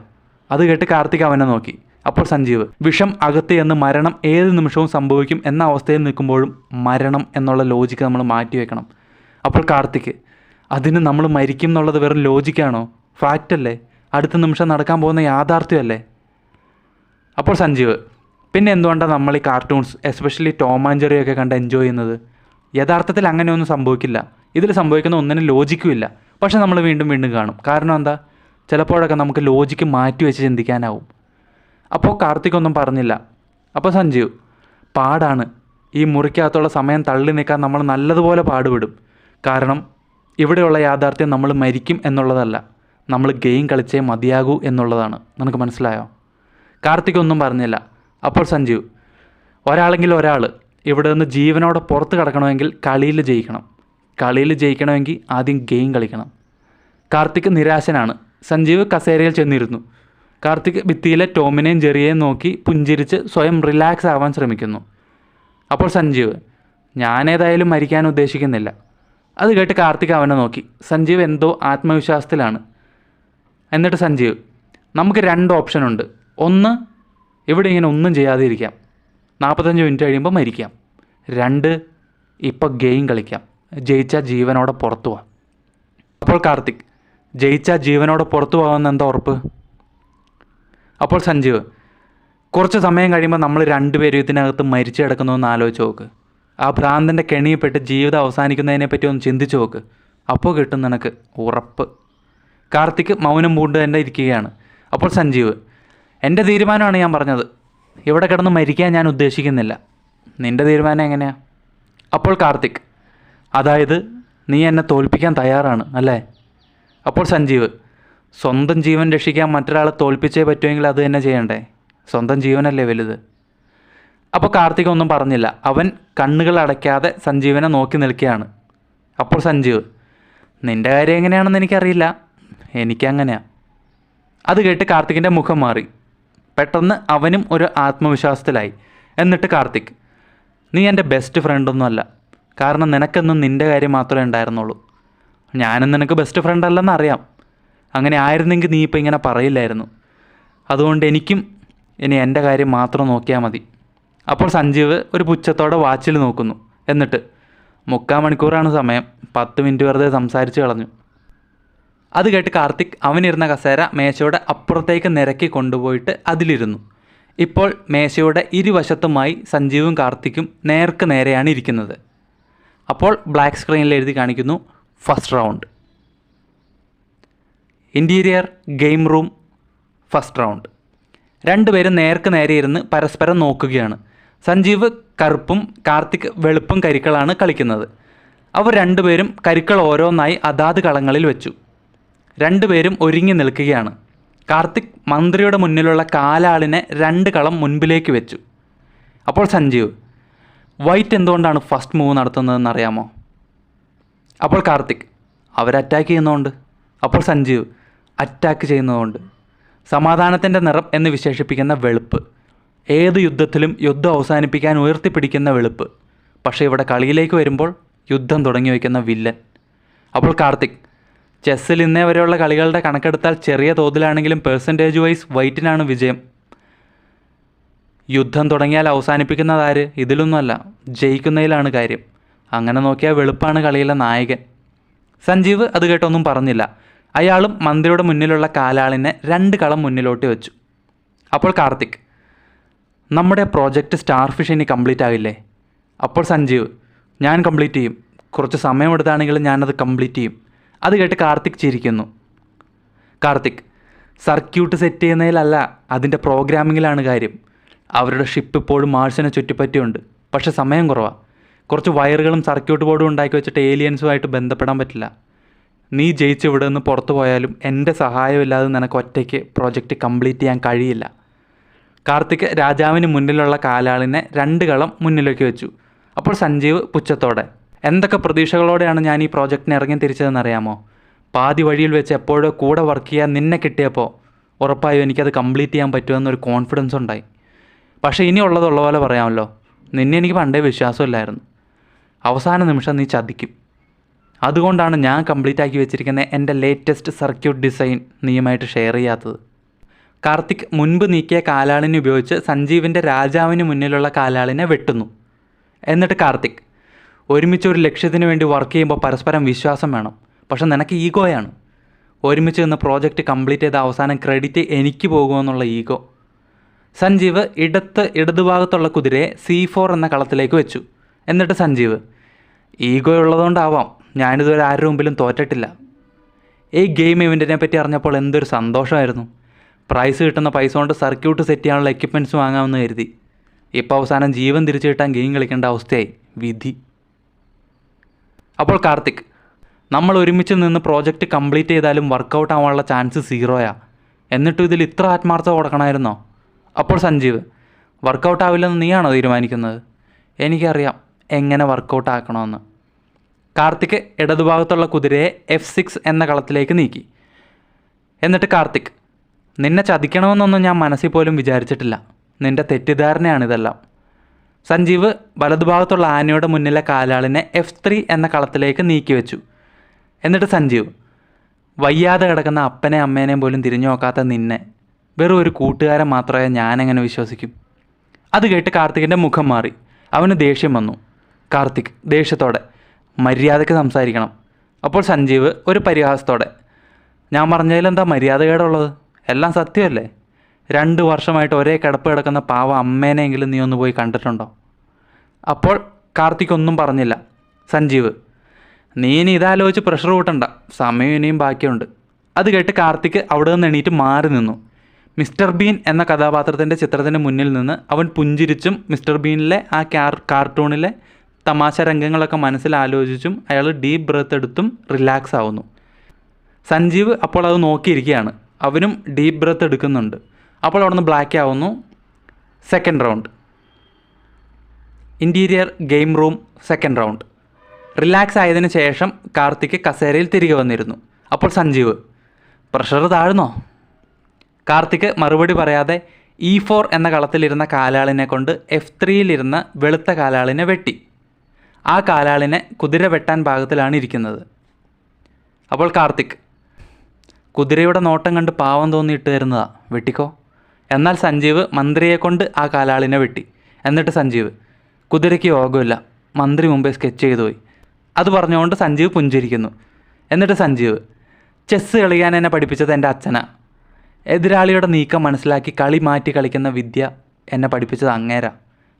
അത് കേട്ട് കാർത്തിക് അവനെ നോക്കി. അപ്പോൾ സഞ്ജീവ് വിഷം അകത്ത് എന്ന് മരണം ഏത് നിമിഷവും സംഭവിക്കും എന്ന അവസ്ഥയിൽ നിൽക്കുമ്പോഴും മരണം എന്നുള്ള ലോജിക്ക് നമ്മൾ മാറ്റി വെക്കണം. അപ്പോൾ കാർത്തിക് അതിന് നമ്മൾ മരിക്കും എന്നുള്ളത് വെറും ലോജിക്കാണോ? ഫാക്റ്റല്ലേ? അടുത്ത നിമിഷം നടക്കാൻ പോകുന്ന യാഥാർത്ഥ്യമല്ലേ? അപ്പോൾ സഞ്ജീവ് പിന്നെ എന്തുകൊണ്ടാണ് നമ്മൾ ഈ കാർട്ടൂൺസ് എസ്പെഷ്യലി ടോം ആൻഡ് ജെറിയൊക്കെ കണ്ട് എൻജോയ് ചെയ്യുന്നത്? യഥാർത്ഥത്തിൽ അങ്ങനെയൊന്നും സംഭവിക്കില്ല. ഇതിൽ സംഭവിക്കുന്ന ഒന്നിനും ലോജിക്കുമില്ല. പക്ഷെ നമ്മൾ വീണ്ടും വീണ്ടും കാണും. കാരണം എന്താ? ചിലപ്പോഴൊക്കെ നമുക്ക് ലോജിക്ക് മാറ്റി വെച്ച് ചിന്തിക്കാനാവും. അപ്പോൾ കാർത്തിക് ഒന്നും പറഞ്ഞില്ല. അപ്പോൾ സഞ്ജീവ് പാടാണ്. ഈ മുറിക്കകത്തുള്ള സമയം തള്ളി നിൽക്കാൻ നമ്മൾ നല്ലതുപോലെ പാടുപെടും. കാരണം ഇവിടെയുള്ള യാഥാർത്ഥ്യം നമ്മൾ മരിക്കും എന്നുള്ളതല്ല, നമ്മൾ ഗെയിം കളിച്ചേ മതിയാകൂ എന്നുള്ളതാണ്. നിനക്ക് മനസ്സിലായോ? കാർത്തിക് ഒന്നും പറഞ്ഞില്ല. അപ്പോൾ സഞ്ജീവ് ഒരാളെങ്കിൽ ഒരാൾ ഇവിടെ നിന്ന് ജീവനോടെ പുറത്ത് കിടക്കണമെങ്കിൽ കളിയിൽ ജയിക്കണം. കളിയിൽ ജയിക്കണമെങ്കിൽ ആദ്യം ഗെയിം കളിക്കണം. കാർത്തിക് നിരാശനാണ്. സഞ്ജീവ് കസേരയിൽ ചെന്നിരുന്നു. കാർത്തിക് ഭിത്തിയിലെ ടോമിനെയും ജെറിയെയും നോക്കി പുഞ്ചിരിച്ച് സ്വയം റിലാക്സ് ആവാൻ ശ്രമിക്കുന്നു. അപ്പോൾ സഞ്ജീവ്, ഞാനേതായാലും മരിക്കാൻ ഉദ്ദേശിക്കുന്നില്ല. അത് കേട്ട് കാർത്തിക് അവനെ നോക്കി. സഞ്ജീവ് എന്തോ ആത്മവിശ്വാസത്തിലാണ്. എന്നിട്ട് സഞ്ജീവ്, നമുക്ക് 2 ഓപ്ഷനുണ്ട്. ഒന്ന്, ഇവിടെ ഇങ്ങനെ ഒന്നും ചെയ്യാതെ ഇരിക്കാം, 45 മിനിറ്റ് കഴിയുമ്പോൾ മരിക്കാം. 2, ഇപ്പോൾ ഗെയിം കളിക്കാം, ജയിച്ചാൽ ജീവനോടെ പുറത്തു പോവാം. അപ്പോൾ കാർത്തിക്, ജയിച്ചാൽ ജീവനോടെ പുറത്തു പോകാമെന്ന് എന്താ ഉറപ്പ്? അപ്പോൾ സഞ്ജീവ്, കുറച്ച് സമയം കഴിയുമ്പോൾ നമ്മൾ 2 പേരും ഇതിനകത്ത് മരിച്ചു കിടക്കുന്നതെന്ന് ആലോചിച്ച് നോക്ക്. ആ ഭ്രാന്തൻ്റെ കെണിയിൽപ്പെട്ട് ജീവിതം അവസാനിക്കുന്നതിനെപ്പറ്റി ഒന്ന് ചിന്തിച്ച് നോക്ക്. അപ്പോൾ കിട്ടും നിനക്ക് ഉറപ്പ്. കാർത്തിക് മൗനം പൂണ്ട് തന്നെ ഇരിക്കുകയാണ്. അപ്പോൾ സഞ്ജീവ്, എൻ്റെ തീരുമാനമാണ് ഞാൻ പറഞ്ഞത്. ഇവിടെ കിടന്ന് മരിക്കാൻ ഞാൻ ഉദ്ദേശിക്കുന്നില്ല. നിൻ്റെ തീരുമാനം എങ്ങനെയാണ്? അപ്പോൾ കാർത്തിക്, അതായത് നീ എന്നെ തോൽപ്പിക്കാൻ തയ്യാറാണ് അല്ലേ? അപ്പോൾ സഞ്ജീവ്, സ്വന്തം ജീവൻ രക്ഷിക്കാൻ മറ്റൊരാളെ തോൽപ്പിച്ചേ പറ്റുമെങ്കിൽ അത് തന്നെ ചെയ്യണ്ടേ? സ്വന്തം ജീവനല്ലേ വലുത്. അപ്പോൾ കാർത്തിക് ഒന്നും പറഞ്ഞില്ല. അവൻ കണ്ണുകൾ അടയ്ക്കാതെ സഞ്ജീവനെ നോക്കി നിൽക്കുകയാണ്. അപ്പോൾ സഞ്ജീവ്, നിൻ്റെ കാര്യം എങ്ങനെയാണെന്ന് എനിക്കറിയില്ല, എനിക്കങ്ങനെയാണ്. അത് കേട്ട് കാർത്തികിൻ്റെ മുഖം മാറി. പെട്ടെന്ന് അവനും ഒരു ആത്മവിശ്വാസത്തിലായി. എന്നിട്ട് കാർത്തിക്, നീ എൻ്റെ ബെസ്റ്റ് ഫ്രണ്ടൊന്നുമല്ല. കാരണം നിനക്കെന്നും നിൻ്റെ കാര്യം മാത്രമേ ഉണ്ടായിരുന്നുള്ളൂ. ഞാനും നിനക്ക് ബെസ്റ്റ് ഫ്രണ്ട് അല്ലെന്ന് അറിയാം. അങ്ങനെ ആയിരുന്നെങ്കിൽ നീ ഇപ്പോൾ ഇങ്ങനെ പറയില്ലായിരുന്നു. അതുകൊണ്ട് എനിക്കും ഇനി എൻ്റെ കാര്യം മാത്രം നോക്കിയാൽ മതി. അപ്പോൾ സഞ്ജീവ് ഒരു പുച്ഛത്തോടെ വാച്ചിൽ നോക്കുന്നു. എന്നിട്ട് 3/4 മണിക്കൂറാണ് സമയം, 10 മിനിറ്റ് വെറുതെ സംസാരിച്ച് കളഞ്ഞു. അത് കേട്ട് കാർത്തിക് അവനിരുന്ന കസേര മേശയുടെ അപ്പുറത്തേക്ക് നിരക്കി കൊണ്ടുപോയിട്ട് അതിലിരുന്നു. ഇപ്പോൾ മേശയുടെ ഇരുവശത്തുമായി സഞ്ജീവും കാർത്തിക്കും നേർക്ക് നേരെയാണ് ഇരിക്കുന്നത്. അപ്പോൾ ബ്ലാക്ക് സ്ക്രീനിൽ എഴുതി കാണിക്കുന്നു first round. Interior game room first round. 2 പേരും നേർക്ക് നേരെ ഇരുന്ന് പരസ്പരം നോക്കുകയാണ്. സഞ്ജീവ് കറുപ്പും കാർത്തിക് വെളുപ്പും കരിക്കളാണ് കളിക്കുന്നത്. അവർ 2 പേരും കരിക്കൾ ഓരോന്നായി അതാത് കളങ്ങളിൽ വെച്ചു. 2 പേരും ഒരുങ്ങി നിൽക്കുകയാണ്. കാർത്തിക് മന്ത്രിയുടെ മുന്നിലുള്ള കാലാളിനെ 2 കളം മുൻപിലേക്ക് വെച്ചു. അപ്പോൾ സഞ്ജീവ്, വൈറ്റ് എന്തുകൊണ്ടാണ് ഫസ്റ്റ് മൂവ് നടത്തുന്നതെന്ന് അറിയാമോ? അപ്പോൾ കാർത്തിക്, അവർ അറ്റാക്ക് ചെയ്യുന്നതുകൊണ്ട്. അപ്പോൾ സഞ്ജീവ്, അറ്റാക്ക് ചെയ്യുന്നതുകൊണ്ട്. സമാധാനത്തിൻ്റെ നിറം എന്ന് വിശേഷിപ്പിക്കുന്ന വെളുപ്പ്. ഏത് യുദ്ധത്തിലും യുദ്ധം അവസാനിപ്പിക്കാൻ ഉയർത്തിപ്പിടിക്കുന്ന വെളുപ്പ്. പക്ഷേ ഇവിടെ കളിയിലേക്ക് വരുമ്പോൾ യുദ്ധം തുടങ്ങി വയ്ക്കുന്ന വില്ലൻ. അപ്പോൾ കാർത്തിക്, ചെസ്സിൽ ഇന്നേ വരെയുള്ള കളികളുടെ കണക്കെടുത്താൽ ചെറിയ തോതിലാണെങ്കിലും പെർസെൻറ്റേജ് വൈസ് വൈറ്റിനാണ് വിജയം. യുദ്ധം തുടങ്ങിയാൽ അവസാനിപ്പിക്കുന്നതാര്? ഇതിലൊന്നുമല്ല, ജയിക്കുന്നതിലാണ് കാര്യം. അങ്ങനെ നോക്കിയാൽ വെളുപ്പാണ് കളിയിലെ നായകൻ. സഞ്ജീവ് അത് കേട്ടൊന്നും പറഞ്ഞില്ല. അയാളും മന്ത്രിയുടെ മുന്നിലുള്ള കാലാളിനെ 2 കളം മുന്നിലോട്ട് വെച്ചു. അപ്പോൾ കാർത്തിക്, നമ്മുടെ പ്രോജക്റ്റ് സ്റ്റാർഫിഷ് ഇനി കംപ്ലീറ്റ് ആകില്ലേ? അപ്പോൾ സഞ്ജീവ്, ഞാൻ കംപ്ലീറ്റ് ചെയ്യും. കുറച്ച് സമയമെടുത്താണെങ്കിലും ഞാനത് കംപ്ലീറ്റ് ചെയ്യും. അത് കേട്ട് കാർത്തിക് ചിരിക്കുന്നു. കാർത്തിക്, സർക്യൂട്ട് സെറ്റ് ചെയ്യുന്നതിലല്ല, അതിൻ്റെ പ്രോഗ്രാമിങ്ങിലാണ് കാര്യം. അവരുടെ ഷിപ്പ് ഇപ്പോഴും മാർസിനെ ചുറ്റിപ്പറ്റിയുണ്ട്. പക്ഷേ സമയം കുറവാണ്. കുറച്ച് വയറുകളും സർക്യൂട്ട് ബോർഡും ഉണ്ടാക്കി വെച്ചിട്ട് ഏലിയൻസുമായിട്ട് ബന്ധപ്പെടാൻ പറ്റില്ല. നീ ജയിച്ച് ഇവിടെ നിന്ന് പുറത്തു പോയാലും എൻ്റെ സഹായമില്ലാതെ നിനക്ക് ഒറ്റയ്ക്ക് പ്രോജക്റ്റ് കംപ്ലീറ്റ് ചെയ്യാൻ കഴിയില്ല. കാർത്തിക് രാജാവിന് മുന്നിലുള്ള കാലാളിനെ 2 കളം മുന്നിലേക്ക് വെച്ചു. അപ്പോൾ സഞ്ജീവ് പുച്ഛത്തോടെ, എന്തൊക്കെ പ്രതീക്ഷകളോടെയാണ് ഞാൻ ഈ പ്രോജക്റ്റിന് ഇറങ്ങി തിരിച്ചതെന്നറിയാമോ? പാതി വഴിയിൽ വെച്ച് എപ്പോഴോ കൂടെ വർക്ക് ചെയ്യാൻ നിന്നെ കിട്ടിയപ്പോൾ ഉറപ്പായും എനിക്കത് കംപ്ലീറ്റ് ചെയ്യാൻ പറ്റുമെന്നൊരു കോൺഫിഡൻസ് ഉണ്ടായി. പക്ഷേ ഇനിയുള്ളത് ഉള്ള പോലെ പറയാമല്ലോ, നിന്നെ എനിക്ക് പണ്ടേ വിശ്വാസമില്ലായിരുന്നു. അവസാന നിമിഷം നീ ചതിക്കും. അതുകൊണ്ടാണ് ഞാൻ കംപ്ലീറ്റ് ആക്കി വെച്ചിരിക്കുന്ന എൻ്റെ ലേറ്റസ്റ്റ് സർക്യൂട്ട് ഡിസൈൻ നീയുമായിട്ട് ഷെയർ ചെയ്യാത്തത്. കാർത്തിക് മുൻപ് നീക്കിയ കാലാളിനെ ഉപയോഗിച്ച് സഞ്ജീവിൻ്റെ രാജാവിന് മുന്നിലുള്ള കാലാളിനെ വെട്ടുന്നു. എന്നിട്ട് കാർത്തിക്, ഒരുമിച്ച് ഒരു ലക്ഷ്യത്തിന് വേണ്ടി വർക്ക് ചെയ്യുമ്പോൾ പരസ്പരം വിശ്വാസം വേണം. പക്ഷെ നിനക്ക് ഈഗോയാണ്. ഒരുമിച്ച് നിന്ന് പ്രോജക്റ്റ് കംപ്ലീറ്റ് ചെയ്ത അവസാനം ക്രെഡിറ്റ് എനിക്ക് പോകുമെന്നുള്ള ഈഗോ. സഞ്ജീവ് ഇടതുഭാഗത്തുള്ള കുതിരയെ C4 എന്ന കളത്തിലേക്ക് വെച്ചു. എന്നിട്ട് സഞ്ജീവ്, ഈഗോ ഉള്ളതുകൊണ്ടാവാം ഞാനിതുവരെ ആരുടെ മുമ്പിലും തോറ്റിട്ടില്ല. ഈ ഗെയിം ഇവൻറ്റിനെ പറ്റി അറിഞ്ഞപ്പോൾ എന്തൊരു സന്തോഷമായിരുന്നു. പ്രൈസ് കിട്ടുന്ന പൈസ കൊണ്ട് സർക്യൂട്ട് സെറ്റ് ചെയ്യാനുള്ള എക്യുപ്മെൻറ്റ്സ് വാങ്ങാമെന്ന് കരുതി. ഇപ്പോൾ അവസാനം ജീവൻ തിരിച്ചു കിട്ടാൻ ഗെയിം കളിക്കേണ്ട അവസ്ഥയായി. വിധി. അപ്പോൾ കാർത്തിക്, നമ്മൾ ഒരുമിച്ച് നിന്ന് പ്രോജക്റ്റ് കംപ്ലീറ്റ് ചെയ്താലും വർക്കൗട്ട് ആവാനുള്ള ചാൻസ് 0യാ. എന്നിട്ടും ഇതിൽ ഇത്ര ആത്മാർത്ഥത കൊടുക്കണമായിരുന്നോ? അപ്പോൾ സഞ്ജീവ്, വർക്കൗട്ട് ആവില്ലെന്ന് നീയാണോ തീരുമാനിക്കുന്നത്? എനിക്കറിയാം എങ്ങനെ വർക്കൗട്ട് ആക്കണമെന്ന്. കാർത്തിക് ഇടതുഭാഗത്തുള്ള കുതിരയെ F6 എന്ന കളത്തിലേക്ക് നീക്കി. എന്നിട്ട് കാർത്തിക്, നിന്നെ ചതിക്കണമെന്നൊന്നും ഞാൻ മനസ്സിൽ പോലും വിചാരിച്ചിട്ടില്ല. നിന്റെ തെറ്റിദ്ധാരണയാണിതെല്ലാം. സഞ്ജീവ് വലതുഭാഗത്തുള്ള ആനയുടെ മുന്നിലെ കാലാളിനെ F3 എന്ന കളത്തിലേക്ക് നീക്കി വെച്ചു. എന്നിട്ട് സഞ്ജീവ്, വയ്യാതെ കിടക്കുന്ന അപ്പനെ അമ്മേനെയും പോലും തിരിഞ്ഞു നോക്കാത്ത നിന്നെ വെറും ഒരു കൂട്ടുകാരൻ മാത്രമേ ഞാനെങ്ങനെ വിശ്വസിക്കും? അത് കേട്ട് കാർത്തികിൻ്റെ മുഖം മാറി. അവന് ദേഷ്യം വന്നു. കാർത്തിക് ദേഷ്യത്തോടെ, മര്യാദയ്ക്ക് സംസാരിക്കണം. അപ്പോൾ സഞ്ജീവ് ഒരു പരിഹാസത്തോടെ, ഞാൻ പറഞ്ഞതിലെന്താ മര്യാദകേടുള്ളത്? എല്ലാം സത്യമല്ലേ? 2 വർഷമായിട്ട് ഒരേ കിടപ്പ് കിടക്കുന്ന പാവ അമ്മേനെയെങ്കിലും നീ ഒന്ന് പോയി കണ്ടിട്ടുണ്ടോ? അപ്പോൾ കാർത്തിക് ഒന്നും പറഞ്ഞില്ല. സഞ്ജീവ്, നീ ഇനി ഇതാലോചിച്ച് പ്രഷർ കൂട്ടണ്ട, സമയം ഇനിയും ബാക്കിയുണ്ട്. അത് കേട്ട് കാർത്തിക് അവിടെ നിന്ന് എണീറ്റ് മാറി നിന്നു. മിസ്റ്റർ ബീൻ എന്ന കഥാപാത്രത്തിൻ്റെ ചിത്രത്തിന് മുന്നിൽ നിന്ന് അവൻ പുഞ്ചിരിച്ചും മിസ്റ്റർ ബീനിലെ ആ കാർട്ടൂണിലെ തമാശ രംഗങ്ങളൊക്കെ മനസ്സിലാലോചിച്ചും അയാൾ ഡീപ്പ് ബ്രത്ത് എടുത്തും റിലാക്സ് ആവുന്നു. സഞ്ജീവ് അപ്പോൾ അത് നോക്കിയിരിക്കുകയാണ്. അവനും ഡീപ്പ് ബ്രത്ത് എടുക്കുന്നുണ്ട്. അപ്പോൾ അവിടെ നിന്ന് ബ്ലാക്ക് ആവുന്നു. Second round. Interior game room second round. Relax ആയതിനു ശേഷം കാർത്തിക് കസേരയിൽ തിരികെ വന്നിരുന്നു. അപ്പോൾ സഞ്ജീവ്, പ്രഷർ താഴ്ന്നോ? കാർത്തിക് മറുപടി പറയാതെ E4 എന്ന കളത്തിലിരുന്ന കാലാളിനെ കൊണ്ട് F3 വെളുത്ത കാലാളിനെ വെട്ടി. ആ കാലാളിനെ കുതിര വെട്ടാൻ പാകത്തിലാണ് ഇരിക്കുന്നത്. അപ്പോൾ കാർത്തിക്, കുതിരയുടെ നോട്ടം കണ്ട് പാവം തോന്നിയിട്ട് തരുന്നതാ, വെട്ടിക്കോ. എന്നാൽ സഞ്ജീവ് മന്ത്രിയെ കൊണ്ട് ആ കാലാളിനെ വെട്ടി. എന്നിട്ട് സഞ്ജീവ്, കുതിരയ്ക്ക് യോഗമില്ല, മന്ത്രി മുമ്പേ സ്കെച്ച് ചെയ്തു പോയി. അത് പറഞ്ഞുകൊണ്ട് സഞ്ജീവ് പുഞ്ചിരിക്കുന്നു. എന്നിട്ട് സഞ്ജീവ്, ചെസ്സ് കളിക്കാൻ എന്നെ പഠിപ്പിച്ചത് എൻ്റെ അച്ഛനാ. എതിരാളിയുടെ നീക്കം മനസ്സിലാക്കി കളി മാറ്റി കളിക്കുന്ന വിദ്യ എന്നെ പഠിപ്പിച്ചത് അങ്ങേരാ.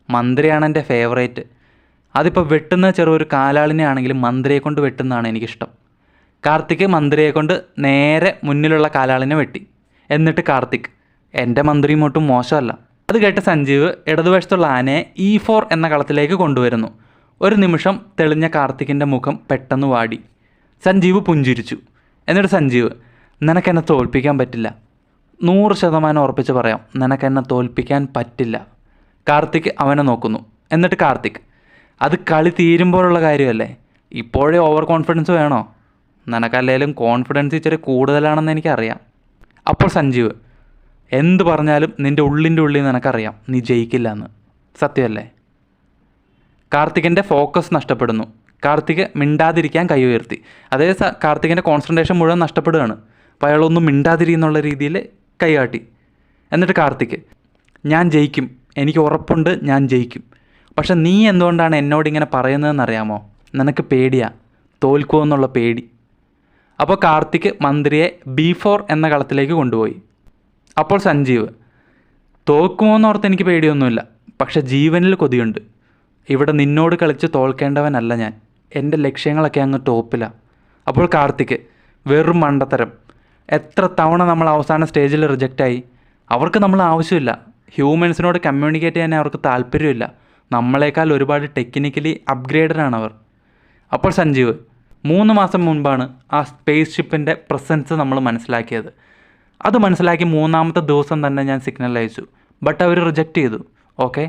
മന്ത്രിയാണ് എൻ്റെ ഫേവറേറ്റ്. അതിപ്പോൾ വെട്ടുന്ന ചെറിയൊരു കാലാളിനെ ആണെങ്കിലും മന്ത്രിയെ കൊണ്ട് വെട്ടുന്നതാണ് എനിക്കിഷ്ടം. കാർത്തിക് മന്ത്രിയെ കൊണ്ട് നേരെ മുന്നിലുള്ള കാലാളിനെ വെട്ടി. എന്നിട്ട് കാർത്തിക്, എൻ്റെ മന്ത്രിയും ഒട്ടും മോശമല്ല. അത് കേട്ട് സഞ്ജീവ് ഇടതുവശത്തുള്ള ആനയെ E4 എന്ന കളത്തിലേക്ക് കൊണ്ടുവരുന്നു. ഒരു നിമിഷം തെളിഞ്ഞ കാർത്തികിൻ്റെ മുഖം പെട്ടെന്ന് വാടി. സഞ്ജീവ് പുഞ്ചിരിച്ചു. എന്നിട്ട് സഞ്ജീവ്, നിനക്കെന്നെ തോൽപ്പിക്കാൻ പറ്റില്ല. 100% ഉറപ്പിച്ച് പറയാം, നിനക്കെന്നെ തോൽപ്പിക്കാൻ പറ്റില്ല. കാർത്തിക് അവനെ നോക്കുന്നു. എന്നിട്ട് കാർത്തിക്, അത് കളി തീരുമ്പോഴുള്ള കാര്യമല്ലേ, ഇപ്പോഴേ ഓവർ കോൺഫിഡൻസ് വേണോ? നിനക്കല്ലേലും കോൺഫിഡൻസ് ഇച്ചിരി കൂടുതലാണെന്ന് എനിക്കറിയാം. അപ്പോൾ സഞ്ജീവ്, എന്ത് പറഞ്ഞാലും നിൻ്റെ ഉള്ളിൻ്റെ ഉള്ളിൽ നിനക്കറിയാം നീ ജയിക്കില്ല എന്ന്. സത്യമല്ലേ? കാർത്തികിൻ്റെ ഫോക്കസ് നഷ്ടപ്പെടുന്നു. കാർത്തിക് മിണ്ടാതിരിക്കാൻ കൈ ഉയർത്തി. അതായത് കാർത്തികിൻ്റെ കോൺസെൻട്രേഷൻ മുഴുവൻ നഷ്ടപ്പെടുകയാണ്. അപ്പോൾ അയാളൊന്നും മിണ്ടാതിരിന്നുള്ള രീതിയിൽ കൈ കാട്ടി. എന്നിട്ട് കാർത്തിക്, ഞാൻ ജയിക്കും, എനിക്ക് ഉറപ്പുണ്ട് ഞാൻ ജയിക്കും. പക്ഷെ നീ എന്തുകൊണ്ടാണ് എന്നോടിങ്ങനെ പറയുന്നതെന്നറിയാമോ? നിനക്ക് പേടിയാ, തോൽക്കുമെന്നുള്ള പേടി. അപ്പോൾ കാർത്തിക് മന്ത്രിയെ B4 എന്ന കളത്തിലേക്ക് കൊണ്ടുപോയി. അപ്പോൾ സഞ്ജീവ്, തോൽക്കുമോയെന്നോർത്ത് എനിക്ക് പേടിയൊന്നുമില്ല, പക്ഷെ ജീവനിൽ കൊതിയുണ്ട്. ഇവിടെ നിന്നോട് കളിച്ച് തോൽക്കേണ്ടവനല്ല ഞാൻ. എൻ്റെ ലക്ഷ്യങ്ങളൊക്കെ അങ്ങ് ടോപ്പിലാണ്. അപ്പോൾ കാർത്തിക്, വെറും മണ്ടത്തരം. എത്ര തവണ നമ്മൾ അവസാന സ്റ്റേജിൽ റിജക്റ്റായി. അവർക്ക് നമ്മൾ ആവശ്യമില്ല. ഹ്യൂമൻസിനോട് കമ്മ്യൂണിക്കേറ്റ് ചെയ്യാൻ അവർക്ക് താല്പര്യമില്ല. നമ്മളെക്കാൾ ഒരുപാട് ടെക്നിക്കലി അപ്ഗ്രേഡഡാണ് അവർ. അപ്പോൾ സഞ്ജീവ്, 3 മാസം മുൻപാണ് ആ സ്പേസ് ഷിപ്പിൻ്റെ പ്രസൻസ് നമ്മൾ മനസ്സിലാക്കിയത്. അത് മനസ്സിലാക്കി 3ാമത്തെ ദിവസം തന്നെ ഞാൻ സിഗ്നൽ അയച്ചു. ബട്ട് അവർ റിജക്റ്റ് ചെയ്തു. ഓക്കെ,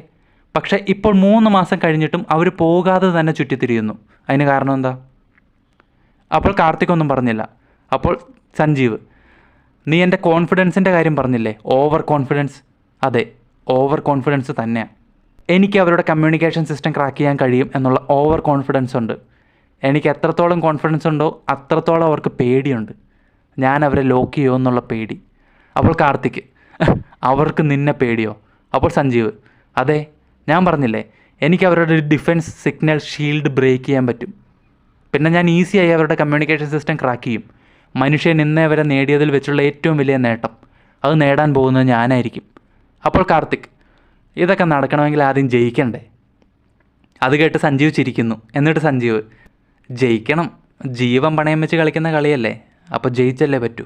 പക്ഷേ ഇപ്പോൾ 3 മാസം കഴിഞ്ഞിട്ടും അവർ പോകാതെ തന്നെ ചുറ്റിത്തിരിയുന്നു. അതിന് കാരണം എന്താ? അപ്പോൾ കാർത്തിക് ഒന്നും പറഞ്ഞില്ല. അപ്പോൾ സഞ്ജീവ്, നീ എൻ്റെ കോൺഫിഡൻസിൻ്റെ കാര്യം പറഞ്ഞില്ലേ, ഓവർ കോൺഫിഡൻസ്. അതെ, ഓവർ കോൺഫിഡൻസ് തന്നെയാണ്. എനിക്ക് അവരുടെ കമ്മ്യൂണിക്കേഷൻ സിസ്റ്റം ക്രാക്ക് ചെയ്യാൻ കഴിയും എന്നുള്ള ഓവർ കോൺഫിഡൻസ് ഉണ്ട്. എനിക്ക് എത്രത്തോളം കോൺഫിഡൻസ് ഉണ്ടോ അത്രത്തോളം അവർക്ക് പേടിയുണ്ട്. ഞാൻ അവരെ ലോക്ക് ചെയ്യുമോ എന്നുള്ള പേടി. അപ്പോൾ കാർത്തിക്, അവർക്ക് നിന്നെ പേടിയോ? അപ്പോൾ സഞ്ജീവ്, അതെ, ഞാൻ പറഞ്ഞില്ലേ, എനിക്ക് അവരുടെ ഡിഫൻസ് സിഗ്നൽ ഷീൽഡ് ബ്രേക്ക് ചെയ്യാൻ പറ്റും. പിന്നെ ഞാൻ ഈസിയായി അവരുടെ കമ്മ്യൂണിക്കേഷൻ സിസ്റ്റം ക്രാക്ക് ചെയ്യും. മനുഷ്യൻ ഇന്നേ വരെ നേടിയതിൽ വെച്ചുള്ള ഏറ്റവും വലിയ നേട്ടം, അത് നേടാൻ പോകുന്നത് ഞാനായിരിക്കും. അപ്പോൾ കാർത്തിക്, ഇതൊക്കെ നടക്കണമെങ്കിൽ ആദ്യം ജയിക്കണ്ടേ? അത് കേട്ട് സഞ്ജീവ് ചിരിക്കുന്നു. എന്നിട്ട് സഞ്ജീവ്, ജയിക്കണം, ജീവൻ പണയം വെച്ച് കളിക്കുന്ന കളിയല്ലേ, അപ്പോൾ ജയിച്ചല്ലേ പറ്റൂ.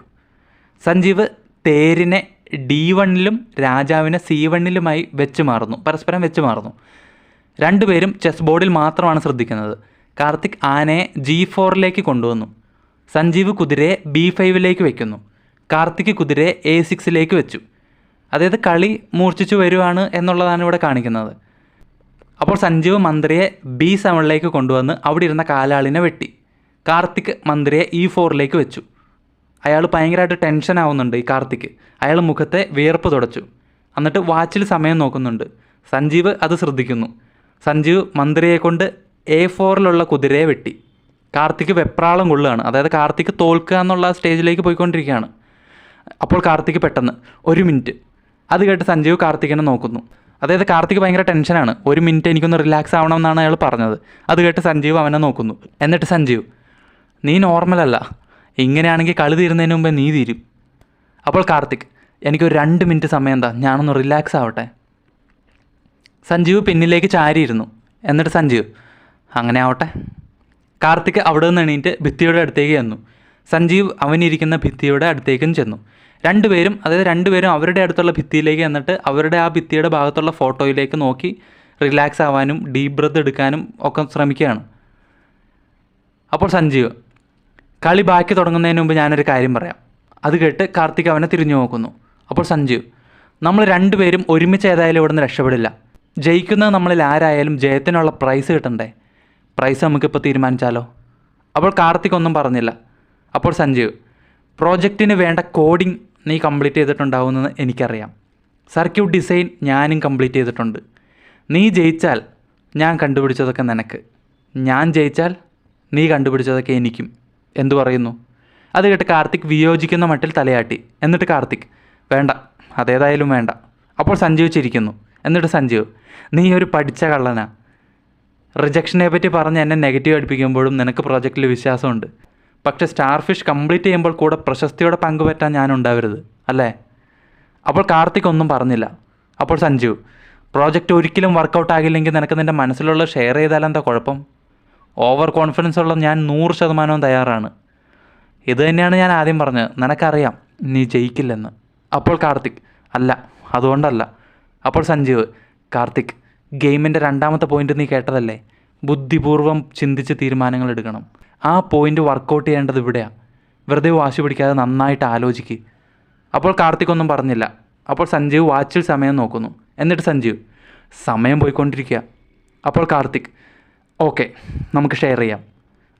സഞ്ജീവ് തേരിനെ D1 രാജാവിനെ C1 വെച്ച് മാറുന്നു, പരസ്പരം വെച്ച് മാറുന്നു. രണ്ടുപേരും ചെസ് ബോർഡിൽ മാത്രമാണ് ശ്രദ്ധിക്കുന്നത്. കാർത്തിക് ആനയെ G4 കൊണ്ടുവന്നു. സഞ്ജീവ് കുതിരയെ B5 വയ്ക്കുന്നു. കാർത്തിക് കുതിരയെ A6 വെച്ചു. അതായത് കളി മൂർച്ഛിച്ചു വരുവാണ് എന്നുള്ളതാണ് ഇവിടെ കാണിക്കുന്നത്. അപ്പോൾ സഞ്ജീവ് മന്ത്രിയെ B7 കൊണ്ടുവന്ന് അവിടെ ഇരുന്ന കാലാളിനെ വെട്ടി. കാർത്തിക് മന്ത്രിയെ E4 വെച്ചു. അയാൾ ഭയങ്കരമായിട്ട് ടെൻഷൻ ആവുന്നുണ്ട് ഈ കാർത്തിക്. അയാൾ മുഖത്തെ വിയർപ്പ് തുടച്ചു. എന്നിട്ട് വാച്ചിൽ സമയം നോക്കുന്നുണ്ട്. സഞ്ജീവ് അത് ശ്രദ്ധിക്കുന്നു. സഞ്ജീവ് മന്ത്രിയെ കൊണ്ട് A4 കുതിരയെ വെട്ടി. കാർത്തിക് വെപ്രാളം കൊള്ളുകയാണ്. അതായത് കാർത്തിക് തോൽക്കുക എന്നുള്ള സ്റ്റേജിലേക്ക് പോയിക്കൊണ്ടിരിക്കുകയാണ്. അപ്പോൾ കാർത്തിക് പെട്ടെന്ന് 1 മിനിറ്റ്. അത് കേട്ട് സഞ്ജീവ് കാർത്തികിനെ നോക്കുന്നു. അതായത് കാർത്തിക് ഭയങ്കര ടെൻഷനാണ്. 1 മിനിറ്റ് എനിക്കൊന്ന് റിലാക്സ് ആവണം എന്നാണ് അയാൾ പറഞ്ഞത്. അത് കേട്ട് സഞ്ജീവ് അവനെ നോക്കുന്നു. എന്നിട്ട് സഞ്ജീവ്, നീ നോർമലല്ല, ഇങ്ങനെയാണെങ്കിൽ കളി തീരുന്നതിന് മുമ്പേ നീ തീരും. അപ്പോൾ കാർത്തിക്, എനിക്കൊരു 2 മിനിറ്റ് സമയം എന്താ, ഞാനൊന്ന് റിലാക്സ് ആവട്ടെ. സഞ്ജീവ് പിന്നിലേക്ക് ചാരിയിരുന്നു. എന്നിട്ട് സഞ്ജീവ്, അങ്ങനെ ആവട്ടെ. കാർത്തിക് അവിടെ നിന്ന് എണീറ്റ് ഭിത്തിയുടെ അടുത്തേക്ക് ചെന്നു. സഞ്ജീവ് അവനിരിക്കുന്ന ഭിത്തിയുടെ അടുത്തേക്കും ചെന്നു. രണ്ടുപേരും അവരുടെ അടുത്തുള്ള ഭിത്തിയിലേക്ക് എന്നിട്ട് അവരുടെ ആ ഭിത്തിയുടെ ഭാഗത്തുള്ള ഫോട്ടോയിലേക്ക് നോക്കി റിലാക്സ് ആവാനും ഡീപ് ബ്രത്ത് എടുക്കാനും ഒക്കെ ശ്രമിക്കുകയാണ്. അപ്പോൾ സഞ്ജീവ്, കളി ബാക്കി തുടങ്ങുന്നതിന് മുമ്പ് ഞാനൊരു കാര്യം പറയാം. അത് കേട്ട് കാർത്തിക് അവനെ തിരിഞ്ഞു നോക്കുന്നു. അപ്പോൾ സഞ്ജീവ്, നമ്മൾ രണ്ടുപേരും ഒരുമിച്ച് ഏതായാലും ഇവിടെ നിന്ന് രക്ഷപ്പെടില്ല. ജയിക്കുന്നത് നമ്മളിൽ ആരായാലും ജയത്തിനുള്ള പ്രൈസ് കിട്ടണ്ടേ? പ്രൈസ് നമുക്കിപ്പോൾ തീരുമാനിച്ചാലോ? അപ്പോൾ കാർത്തിക് ഒന്നും പറഞ്ഞില്ല. അപ്പോൾ സഞ്ജീവ്, പ്രോജക്റ്റിന് വേണ്ട കോഡിംഗ് നീ കംപ്ലീറ്റ് ചെയ്തിട്ടുണ്ടാവുമെന്ന് എനിക്കറിയാം. സർക്യൂട്ട് ഡിസൈൻ ഞാനും കംപ്ലീറ്റ് ചെയ്തിട്ടുണ്ട്. നീ ജയിച്ചാൽ ഞാൻ കണ്ടുപിടിച്ചതൊക്കെ നിനക്ക്, ഞാൻ ജയിച്ചാൽ നീ കണ്ടുപിടിച്ചതൊക്കെ എനിക്കും. എന്തു പറയുന്നു? അത് കേട്ട് കാർത്തിക് വിയോജിക്കുന്ന മട്ടിൽ തലയാട്ടി. എന്നിട്ട് കാർത്തിക്, വേണ്ട, അതേതായാലും വേണ്ട. അപ്പോൾ സഞ്ജീവ് ചിരിക്കുന്നു. എന്നിട്ട് സഞ്ജീവ്, നീ ഒരു പഠിച്ച കള്ളനാ. റിജക്ഷനെ പറ്റി പറഞ്ഞ് എന്നെ നെഗറ്റീവ് അടിപ്പിക്കുമ്പോഴും നിനക്ക് പ്രോജക്റ്റിൽ വിശ്വാസമുണ്ട്. പക്ഷേ സ്റ്റാർഫിഷ് കംപ്ലീറ്റ് ചെയ്യുമ്പോൾ കൂടെ പ്രശസ്തിയോടെ പങ്കുപറ്റാൻ ഞാനുണ്ടാവരുത്, അല്ലേ? അപ്പോൾ കാർത്തിക് ഒന്നും പറഞ്ഞില്ല. അപ്പോൾ സഞ്ജീവ്, പ്രോജക്റ്റ് ഒരിക്കലും വർക്കൗട്ട് ആകില്ലെങ്കിൽ നിനക്ക് നിൻ്റെ മനസ്സിലുള്ള ഷെയർ ചെയ്താലെന്താ കുഴപ്പം? ഓവർ കോൺഫിഡൻസ് ഉള്ള ഞാൻ 100% തയ്യാറാണ്. ഇത് തന്നെയാണ് ഞാൻ ആദ്യം പറഞ്ഞത്, നിനക്കറിയാം നീ ജയിക്കില്ലെന്ന്. അപ്പോൾ കാർത്തിക്, അല്ല, അതുകൊണ്ടല്ല. അപ്പോൾ സഞ്ജീവ്, കാർത്തിക്, ഗെയിമിൻ്റെ 2ാമത്തെ പോയിൻ്റ് നീ കേട്ടതല്ലേ? ബുദ്ധിപൂർവ്വം ചിന്തിച്ച് തീരുമാനങ്ങൾ എടുക്കണം. ആ പോയിൻ്റ് വർക്കൗട്ട് ചെയ്യേണ്ടത് ഇവിടെയാണ്. വെറുതെ വാശി പിടിക്കാതെ നന്നായിട്ട് ആലോചിക്കുക. അപ്പോൾ കാർത്തിക് ഒന്നും പറഞ്ഞില്ല. അപ്പോൾ സഞ്ജീവ് വാച്ചിൽ സമയം നോക്കുന്നു. എന്നിട്ട് സഞ്ജീവ്, സമയം പോയിക്കൊണ്ടിരിക്കുക. അപ്പോൾ കാർത്തിക്, ഓക്കെ, നമുക്ക് ഷെയർ ചെയ്യാം.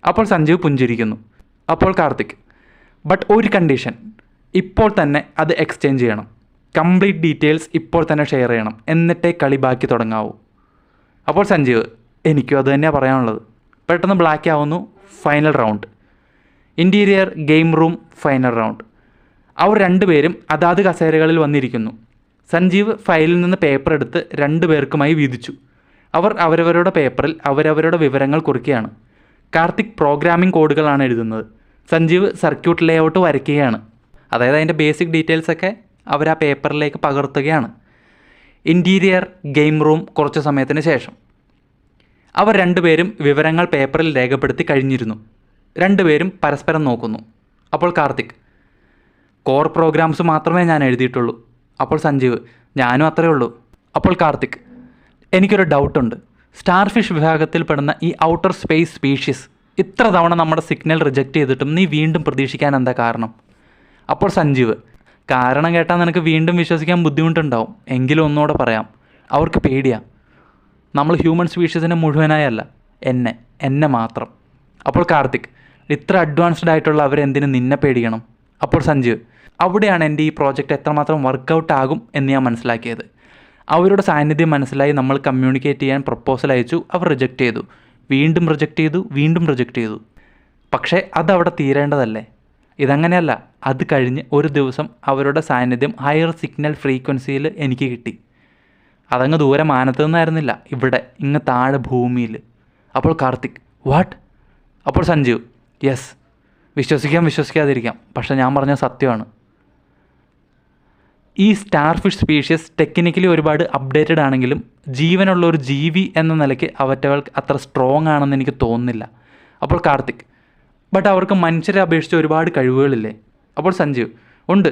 അപ്പോൾ സഞ്ജീവ് പുഞ്ചിരിക്കുന്നു. അപ്പോൾ കാർത്തിക്, ബട്ട് ഒരു കണ്ടീഷൻ, ഇപ്പോൾ തന്നെ അത് എക്സ്ചേഞ്ച് ചെയ്യണം. കംപ്ലീറ്റ് ഡീറ്റെയിൽസ് ഇപ്പോൾ തന്നെ ഷെയർ ചെയ്യണം, എന്നിട്ടേ കളി ബാക്കി തുടങ്ങാവൂ. അപ്പോൾ സഞ്ജീവ്, എനിക്കും അത് തന്നെയാണ് പറയാനുള്ളത്. പെട്ടെന്ന് ബ്ലാക്ക് ആവുന്നു. Final round, interior game room final round. അവർ രണ്ടുപേരും അതാത് കസേരകളിൽ വന്നിരിക്കുന്നു. സഞ്ജീവ് ഫയലിൽ നിന്ന് പേപ്പർ എടുത്ത് 2 പേർക്കുമായി വീതിച്ചു. അവർ അവരവരുടെ പേപ്പറിൽ അവരവരുടെ വിവരങ്ങൾ കുറിക്കുകയാണ്. കാർത്തിക് പ്രോഗ്രാമിംഗ് കോഡുകളാണ് എഴുതുന്നത്. സഞ്ജീവ് സർക്യൂട്ട് ലേഔട്ട് വരയ്ക്കുകയാണ്. അതായത് അതിൻ്റെ ബേസിക് ഡീറ്റെയിൽസൊക്കെ അവർ ആ പേപ്പറിലേക്ക് പകർത്തുകയാണ്. ഇൻറ്റീരിയർ ഗെയിം റൂം കുറച്ച് സമയത്തിന് ശേഷം അവർ രണ്ടുപേരും വിവരങ്ങൾ പേപ്പറിൽ രേഖപ്പെടുത്തി കഴിഞ്ഞിരുന്നു. രണ്ടുപേരും പരസ്പരം നോക്കുന്നു. അപ്പോൾ കാർത്തിക്, കോർ പ്രോഗ്രാംസ് മാത്രമേ ഞാൻ എഴുതിയിട്ടുള്ളൂ. അപ്പോൾ സഞ്ജീവ്, ഞാനും അത്രയേ ഉള്ളൂ. അപ്പോൾ കാർത്തിക്, എനിക്കൊരു ഡൗട്ടുണ്ട്. സ്റ്റാർഫിഷ് വിഭാഗത്തിൽപ്പെടുന്ന ഈ ഔട്ടർ സ്പേസ് സ്പീഷീസ് ഇത്ര തവണ നമ്മുടെ സിഗ്നൽ റിജക്റ്റ് ചെയ്തിട്ടും നീ വീണ്ടും പ്രതീക്ഷിക്കാൻ എന്താ കാരണം? അപ്പോൾ സഞ്ജീവ്, കാരണം കേട്ടാൽ നിനക്ക് വീണ്ടും വിശ്വസിക്കാൻ ബുദ്ധിമുട്ടുണ്ടാവും. എങ്കിലും ഒന്നുകൂടെ പറയാം, അവർക്ക് പേടിയാണ്. നമ്മൾ ഹ്യൂമൻ സ്പീഷീസിനെ മുഴുവനായല്ല, എന്നെ മാത്രം. അപ്പോൾ കാർത്തിക്, ഇത്ര അഡ്വാൻസ്ഡ് ആയിട്ടുള്ള അവരെന്തിന് നിന്നെ പേടിക്കണം? അപ്പോൾ സഞ്ജീവ്, അവിടെയാണ് എൻ്റെ ഈ പ്രോജക്റ്റ് എത്രമാത്രം വർക്കൗട്ട് ആകും എന്ന് ഞാൻ മനസ്സിലാക്കിയത്. അവരുടെ സാന്നിധ്യം മനസ്സിലായി നമ്മൾ കമ്മ്യൂണിക്കേറ്റ് ചെയ്യാൻ പ്രപ്പോസൽ അയച്ചു. അവർ റിജക്റ്റ് ചെയ്തു, വീണ്ടും റിജക്റ്റ് ചെയ്തു. പക്ഷേ അതവിടെ തീരേണ്ടതല്ലേ? ഇതങ്ങനെയല്ല. അത് കഴിഞ്ഞ് ഒരു ദിവസം അവരുടെ സാന്നിധ്യം ഹയർ സിഗ്നൽ ഫ്രീക്വൻസിയിൽ എനിക്ക് കിട്ടി. അതങ്ങ് ദൂരെ മാനത്ത് നിന്നായിരുന്നില്ല, ഇവിടെ ഇങ്ങ് താഴെ ഭൂമിയിൽ. അപ്പോൾ കാർത്തിക്, വാട്ട്? അപ്പോൾ സഞ്ജീവ്, യെസ്, വിശ്വസിക്കാതിരിക്കാം, പക്ഷെ ഞാൻ പറഞ്ഞ സത്യമാണ്. ഈ സ്റ്റാർഫിഷ് സ്പീഷ്യസ് ടെക്നിക്കലി ഒരുപാട് അപ്ഡേറ്റഡ് ആണെങ്കിലും ജീവനുള്ള ഒരു ജീവി എന്ന നിലയ്ക്ക് അവറ്റകൾ അത്ര സ്ട്രോങ് ആണെന്ന് എനിക്ക് തോന്നുന്നില്ല. അപ്പോൾ കാർത്തിക്, ബട്ട് അവർക്ക് മനുഷ്യരെ അപേക്ഷിച്ച് ഒരുപാട് കഴിവുകളില്ലേ? അപ്പോൾ സഞ്ജീവ്, ഉണ്ട്,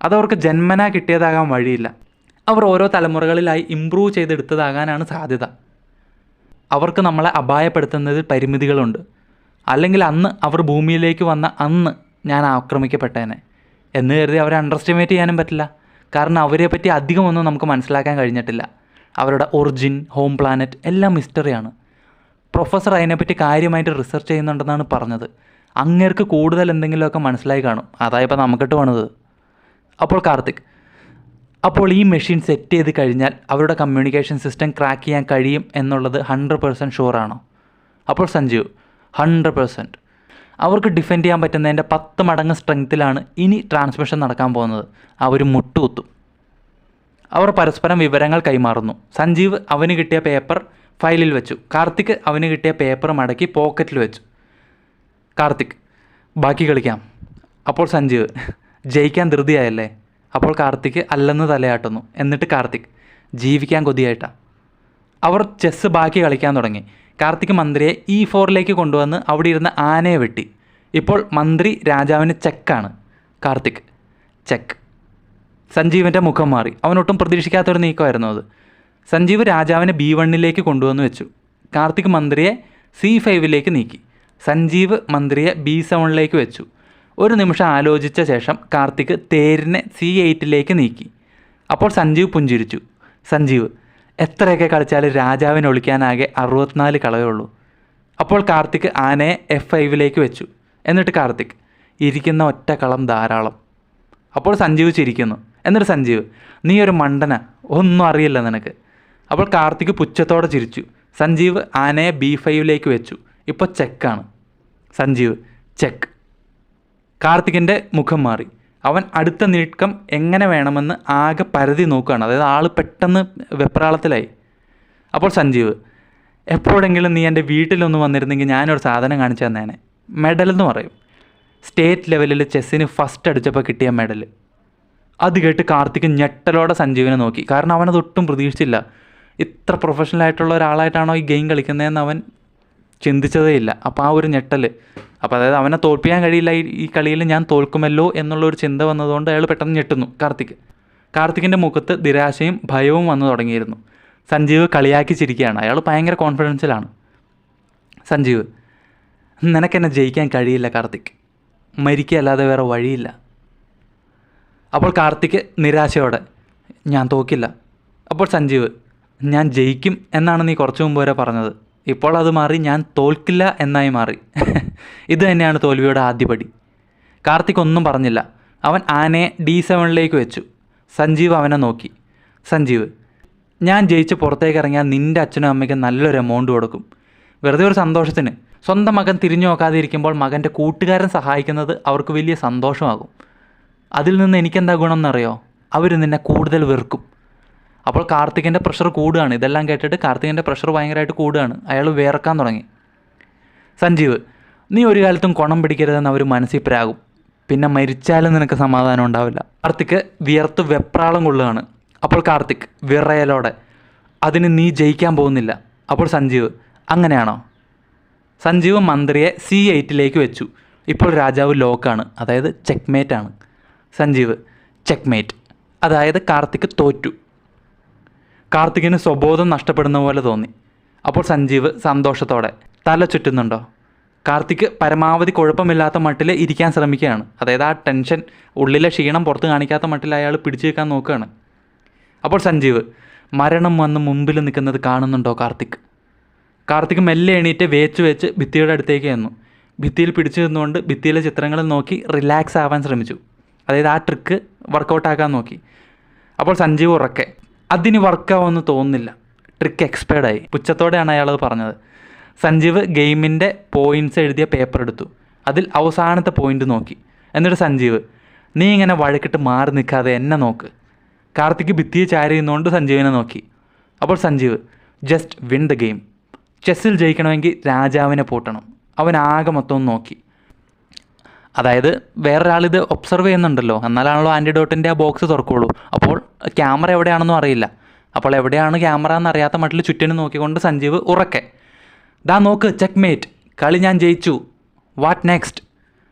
അതവർക്ക് ജന്മനാ കിട്ടിയതാകാൻ വഴിയില്ല. അവർ ഓരോ തലമുറകളിലായി ഇമ്പ്രൂവ് ചെയ്തെടുത്തതാകാനാണ് സാധ്യത. അവർക്ക് നമ്മളെ അപായപ്പെടുത്തുന്നതിൽ പരിമിതികളുണ്ട്. അല്ലെങ്കിൽ അന്ന് അവർ ഭൂമിയിലേക്ക് വന്ന അന്ന് ഞാൻ ആക്രമിക്കപ്പെട്ടേനെ എന്ന് കരുതി അവരെ അണ്ടർസ്റ്റിമേറ്റ് ചെയ്യാനും പറ്റില്ല. കാരണം അവരെ പറ്റി അധികമൊന്നും നമുക്ക് മനസ്സിലാക്കാൻ കഴിഞ്ഞിട്ടില്ല. അവരുടെ ഒറിജിൻ, ഹോം പ്ലാനറ്റ് എല്ലാം മിസ്റ്ററിയാണ്. പ്രൊഫസർ അതിനെപ്പറ്റി കാര്യമായിട്ട് റിസർച്ച് ചെയ്യുന്നുണ്ടെന്നാണ് പറഞ്ഞത്. അങ്ങേർക്ക് കൂടുതൽ എന്തെങ്കിലുമൊക്കെ മനസ്സിലായി കാണും, അതായപ്പോൾ നമുക്കിട്ട് വേണത്. അപ്പോൾ കാർത്തിക്, അപ്പോൾ ഈ മെഷീൻ സെറ്റ് ചെയ്ത് കഴിഞ്ഞാൽ അവരുടെ കമ്മ്യൂണിക്കേഷൻ സിസ്റ്റം ക്രാക്ക് ചെയ്യാൻ കഴിയും എന്നുള്ളത് 100% ഷുവറാണോ? അപ്പോൾ സഞ്ജീവ്, 100%. അവർക്ക് ഡിഫെൻഡ് ചെയ്യാൻ പറ്റുന്നതിൻ്റെ 10 മടങ്ങ് സ്ട്രെങ്ത്തിലാണ് ഇനി ട്രാൻസ്മിഷൻ നടക്കാൻ പോകുന്നത്. അവർ മുട്ടുകുത്തും. അവർ പരസ്പരം വിവരങ്ങൾ കൈമാറുന്നു. സഞ്ജീവ് അവന് കിട്ടിയ പേപ്പർ ഫയലിൽ വെച്ചു. കാർത്തിക് അവന് കിട്ടിയ പേപ്പർ മടക്കി പോക്കറ്റിൽ വെച്ചു. കാർത്തിക്, ബാക്കി കളിക്കാം. അപ്പോൾ സഞ്ജീവ്, ജയിക്കാൻ ധൃതിയായല്ലേ? അപ്പോൾ കാർത്തിക് അല്ലെന്ന് തലയാട്ടുന്നു. എന്നിട്ട് കാർത്തിക്, ജീവിക്കാൻ കൊതിയായിട്ടാ. അവർ ചെസ്സ് ബാക്കി കളിക്കാൻ തുടങ്ങി. കാർത്തിക് മന്ത്രിയെ E4 കൊണ്ടുവന്ന് അവിടെ ഇരുന്ന് ആനയെ വെട്ടി. ഇപ്പോൾ മന്ത്രി രാജാവിന് ചെക്കാണ്. കാർത്തിക്, ചെക്ക്. സഞ്ജീവിൻ്റെ മുഖം മാറി. അവനൊട്ടും പ്രതീക്ഷിക്കാത്തൊരു നീക്കമായിരുന്നു അത്. സഞ്ജീവ് രാജാവിനെ B1 കൊണ്ടുവന്ന് വെച്ചു. കാർത്തിക് മന്ത്രിയെ C5 നീക്കി. സഞ്ജീവ് മന്ത്രിയെ B7 വെച്ചു. ഒരു നിമിഷം ആലോചിച്ച ശേഷം കാർത്തിക് തേരിനെ C8 നീക്കി. അപ്പോൾ സഞ്ജീവ് പുഞ്ചിരിച്ചു. സഞ്ജീവ്, എത്രയൊക്കെ കളിച്ചാലും രാജാവിനെ ഒളിക്കാനാകെ 64 കളവേ ഉള്ളൂ. അപ്പോൾ കാർത്തിക് ആനയെ F5 വെച്ചു. എന്നിട്ട് കാർത്തിക്, ഇരിക്കുന്ന ഒറ്റ കളം ധാരാളം. അപ്പോൾ സഞ്ജീവ് ചിരിക്കുന്നു. എന്നിട്ട് സഞ്ജീവ്, നീ ഒരു മണ്ടന, ഒന്നും അറിയില്ല നിനക്ക്. അപ്പോൾ കാർത്തിക് പുച്ഛത്തോടെ ചിരിച്ചു. സഞ്ജീവ് ആനയെ B5 വെച്ചു. ഇപ്പോൾ ചെക്കാണ്. സഞ്ജീവ്, ചെക്ക്. കാർത്തികിൻ്റെ മുഖം മാറി. അവൻ അടുത്ത നീക്കം എങ്ങനെ വേണമെന്ന് ആകെ പരതി നോക്കുകയാണ്. അതായത് ആൾ പെട്ടെന്ന് വെപ്രാളത്തിലായി. അപ്പോൾ സഞ്ജീവ്, എപ്പോഴെങ്കിലും നീ എൻ്റെ വീട്ടിലൊന്ന് വന്നിരുന്നെങ്കിൽ ഞാനൊരു സാധനം കാണിച്ചു തന്നേനെ. മെഡൽ എന്ന് പറയും. സ്റ്റേറ്റ് ലെവലിൽ ചെസ്സിന് ഫസ്റ്റ് അടിച്ചപ്പോൾ കിട്ടിയ മെഡൽ. അത് കേട്ട് കാർത്തിക് ഞെട്ടലോടെ സഞ്ജീവിനെ നോക്കി. കാരണം അവനതൊട്ടും പ്രതീക്ഷിച്ചില്ല. ഇത്ര പ്രൊഫഷണൽ ആയിട്ടുള്ള ഒരാളായിട്ടാണോ ഈ ഗെയിം കളിക്കുന്നതെന്ന് അവൻ ചിന്തിച്ചതേ ഇല്ല. അപ്പോൾ ആ ഒരു ഞെട്ടൽ, അപ്പോൾ അതായത് അവനെ തോൽപ്പിക്കാൻ കഴിയില്ല, ഈ കളിയിൽ ഞാൻ തോൽക്കുമല്ലോ എന്നുള്ളൊരു ചിന്ത വന്നതുകൊണ്ട് അയാൾ പെട്ടെന്ന് ഞെട്ടുന്നു. കാർത്തികിൻ്റെ മുഖത്ത് നിരാശയും ഭയവും വന്നു തുടങ്ങിയിരുന്നു. സഞ്ജീവ് കളിയാക്കി ചിരിക്കുകയാണ്. അയാൾ ഭയങ്കര കോൺഫിഡൻസിലാണ്. സഞ്ജീവ്, നിനക്കെന്നെ ജയിക്കാൻ കഴിയില്ല കാർത്തിക്. മരിക്കുകയല്ലാതെ വേറെ വഴിയില്ല. അപ്പോൾ കാർത്തിക് നിരാശയോടെ, ഞാൻ തോക്കില്ല. അപ്പോൾ സഞ്ജീവ്, ഞാൻ ജയിക്കും എന്നാണ് നീ കുറച്ച് മുമ്പ് വരെ പറഞ്ഞത്. ഇപ്പോൾ അത് മാറി ഞാൻ തോൽക്കില്ല എന്നായി മാറി. ഇത് തന്നെയാണ് തോൽവിയുടെ ആദ്യപടി. കാർത്തിക് ഒന്നും പറഞ്ഞില്ല. അവൻ ആനയെ D7 വെച്ചു. സഞ്ജീവ് അവനെ നോക്കി. സഞ്ജീവ്, ഞാൻ ജയിച്ച് പുറത്തേക്ക് ഇറങ്ങിയാൽ നിൻ്റെ അച്ഛനും അമ്മയ്ക്കും നല്ലൊരു എമൗണ്ട് കൊടുക്കും. വെറുതെ ഒരു സന്തോഷത്തിന്. സ്വന്തം മകൻ തിരിഞ്ഞു നോക്കാതെ ഇരിക്കുമ്പോൾ മകൻ്റെ കൂട്ടുകാരൻ സഹായിക്കുന്നത് അവർക്ക് വലിയ സന്തോഷമാകും. അതിൽ നിന്ന് എനിക്കെന്താ ഗുണം എന്നറിയോ? അവർ നിന്നെ കൂടുതൽ വെറുക്കും. അപ്പോൾ കാർത്തികിൻ്റെ പ്രഷർ കൂടുകയാണ്. ഇതെല്ലാം കേട്ടിട്ട് കാർത്തികിൻ്റെ പ്രഷർ ഭയങ്കരമായിട്ട് കൂടുകയാണ്. അയാൾ വിയർക്കാൻ തുടങ്ങി. സഞ്ജീവ്, നീ ഒരു കാലത്തും കുണം പിടിക്കരുതെന്ന് അവർ മനസ്സിൽ പ്രാകും. പിന്നെ മരിച്ചാലും നിനക്ക് സമാധാനം ഉണ്ടാവില്ല. കാർത്തിക് വിയർത്ത് വെപ്രാളം കൊള്ളുകയാണ്. അപ്പോൾ കാർത്തിക് വിറയലോടെ, അതിന് നീ ജയിക്കാൻ പോകുന്നില്ല. അപ്പോൾ സഞ്ജീവ്, അങ്ങനെയാണോ? സഞ്ജീവ് മന്ത്രിയെ C8 വെച്ചു. ഇപ്പോൾ രാജാവ് ലോക്കാണ്, അതായത് ചെക്ക്മേറ്റാണ്. സഞ്ജീവ്, ചെക്ക്മേറ്റ്, അതായത് കാർത്തിക് തോറ്റു. കാർത്തികിന് സ്വബോധം നഷ്ടപ്പെടുന്ന പോലെ തോന്നി. അപ്പോൾ സഞ്ജീവ് സന്തോഷത്തോടെ, തല ചുറ്റുന്നുണ്ടോ? കാർത്തിക് പരമാവധി കുഴപ്പമില്ലാത്ത മട്ടിൽ ഇരിക്കാൻ ശ്രമിക്കുകയാണ്. അതായത് ആ ടെൻഷൻ, ഉള്ളിലെ ക്ഷീണം പുറത്ത് കാണിക്കാത്ത മട്ടിൽ അയാൾ പിടിച്ചു വെക്കാൻ നോക്കുകയാണ്. അപ്പോൾ സഞ്ജീവ്, മരണം വന്ന് മുമ്പിൽ നിൽക്കുന്നത് കാണുന്നുണ്ടോ കാർത്തിക്? കാർത്തിക് മെല്ലെ എണീറ്റ് വെച്ച് ഭിത്തിയുടെ അടുത്തേക്ക് ചെന്നു. ഭിത്തിയിൽ പിടിച്ചു നിന്നുകൊണ്ട് ഭിത്തിയിലെ ചിത്രങ്ങളിൽ നോക്കി റിലാക്സ് ആവാൻ ശ്രമിച്ചു. അതായത് ആ ട്രിക്ക് വർക്കൗട്ടാക്കാൻ നോക്കി. അപ്പോൾ സഞ്ജീവ് ഉറക്കെ, അതിന് വർക്കാവുമെന്ന് തോന്നുന്നില്ല, ട്രിക്ക് എക്സ്പയർഡായി. പുച്ഛത്തോടെയാണ് അയാളത് പറഞ്ഞത്. സഞ്ജീവ് ഗെയിമിൻ്റെ പോയിൻറ്റ്സ് എഴുതിയ പേപ്പർ എടുത്തു. അതിൽ അവസാനത്തെ പോയിൻ്റ് നോക്കി. എന്നിട്ട് സഞ്ജീവ്, നീ ഇങ്ങനെ വഴക്കിട്ട് മാറി നിൽക്കാതെ എന്നെ നോക്ക്. കാർത്തിക് ഭിത്തിയെ ചാരി നിന്നുകൊണ്ട് സഞ്ജീവിനെ നോക്കി. അപ്പോൾ Sanjeev, just win the game. ചെസ്സിൽ ജയിക്കണമെങ്കിൽ രാജാവിനെ പൂട്ടണം. അവൻ ആകെ മൊത്തം നോക്കി. അതായത് വേറൊരാളിത് ഒബ്സർവ് ചെയ്യുന്നുണ്ടല്ലോ, എന്നാലാണല്ലോ ആൻറ്റിഡോട്ടിൻ്റെ ആ ബോക്സ് തുറക്കുള്ളൂ. അപ്പോൾ ക്യാമറ എവിടെയാണെന്നും അറിയില്ല. അപ്പോൾ എവിടെയാണ് ക്യാമറ എന്നറിയാത്ത മട്ടിൽ ചുറ്റിനും നോക്കിക്കൊണ്ട് സഞ്ജീവ് ഉറക്കെ, ദാ നോക്ക്, ചെക്ക്മേറ്റ്, കളി ഞാൻ ജയിച്ചു, വാട്ട് നെക്സ്റ്റ്?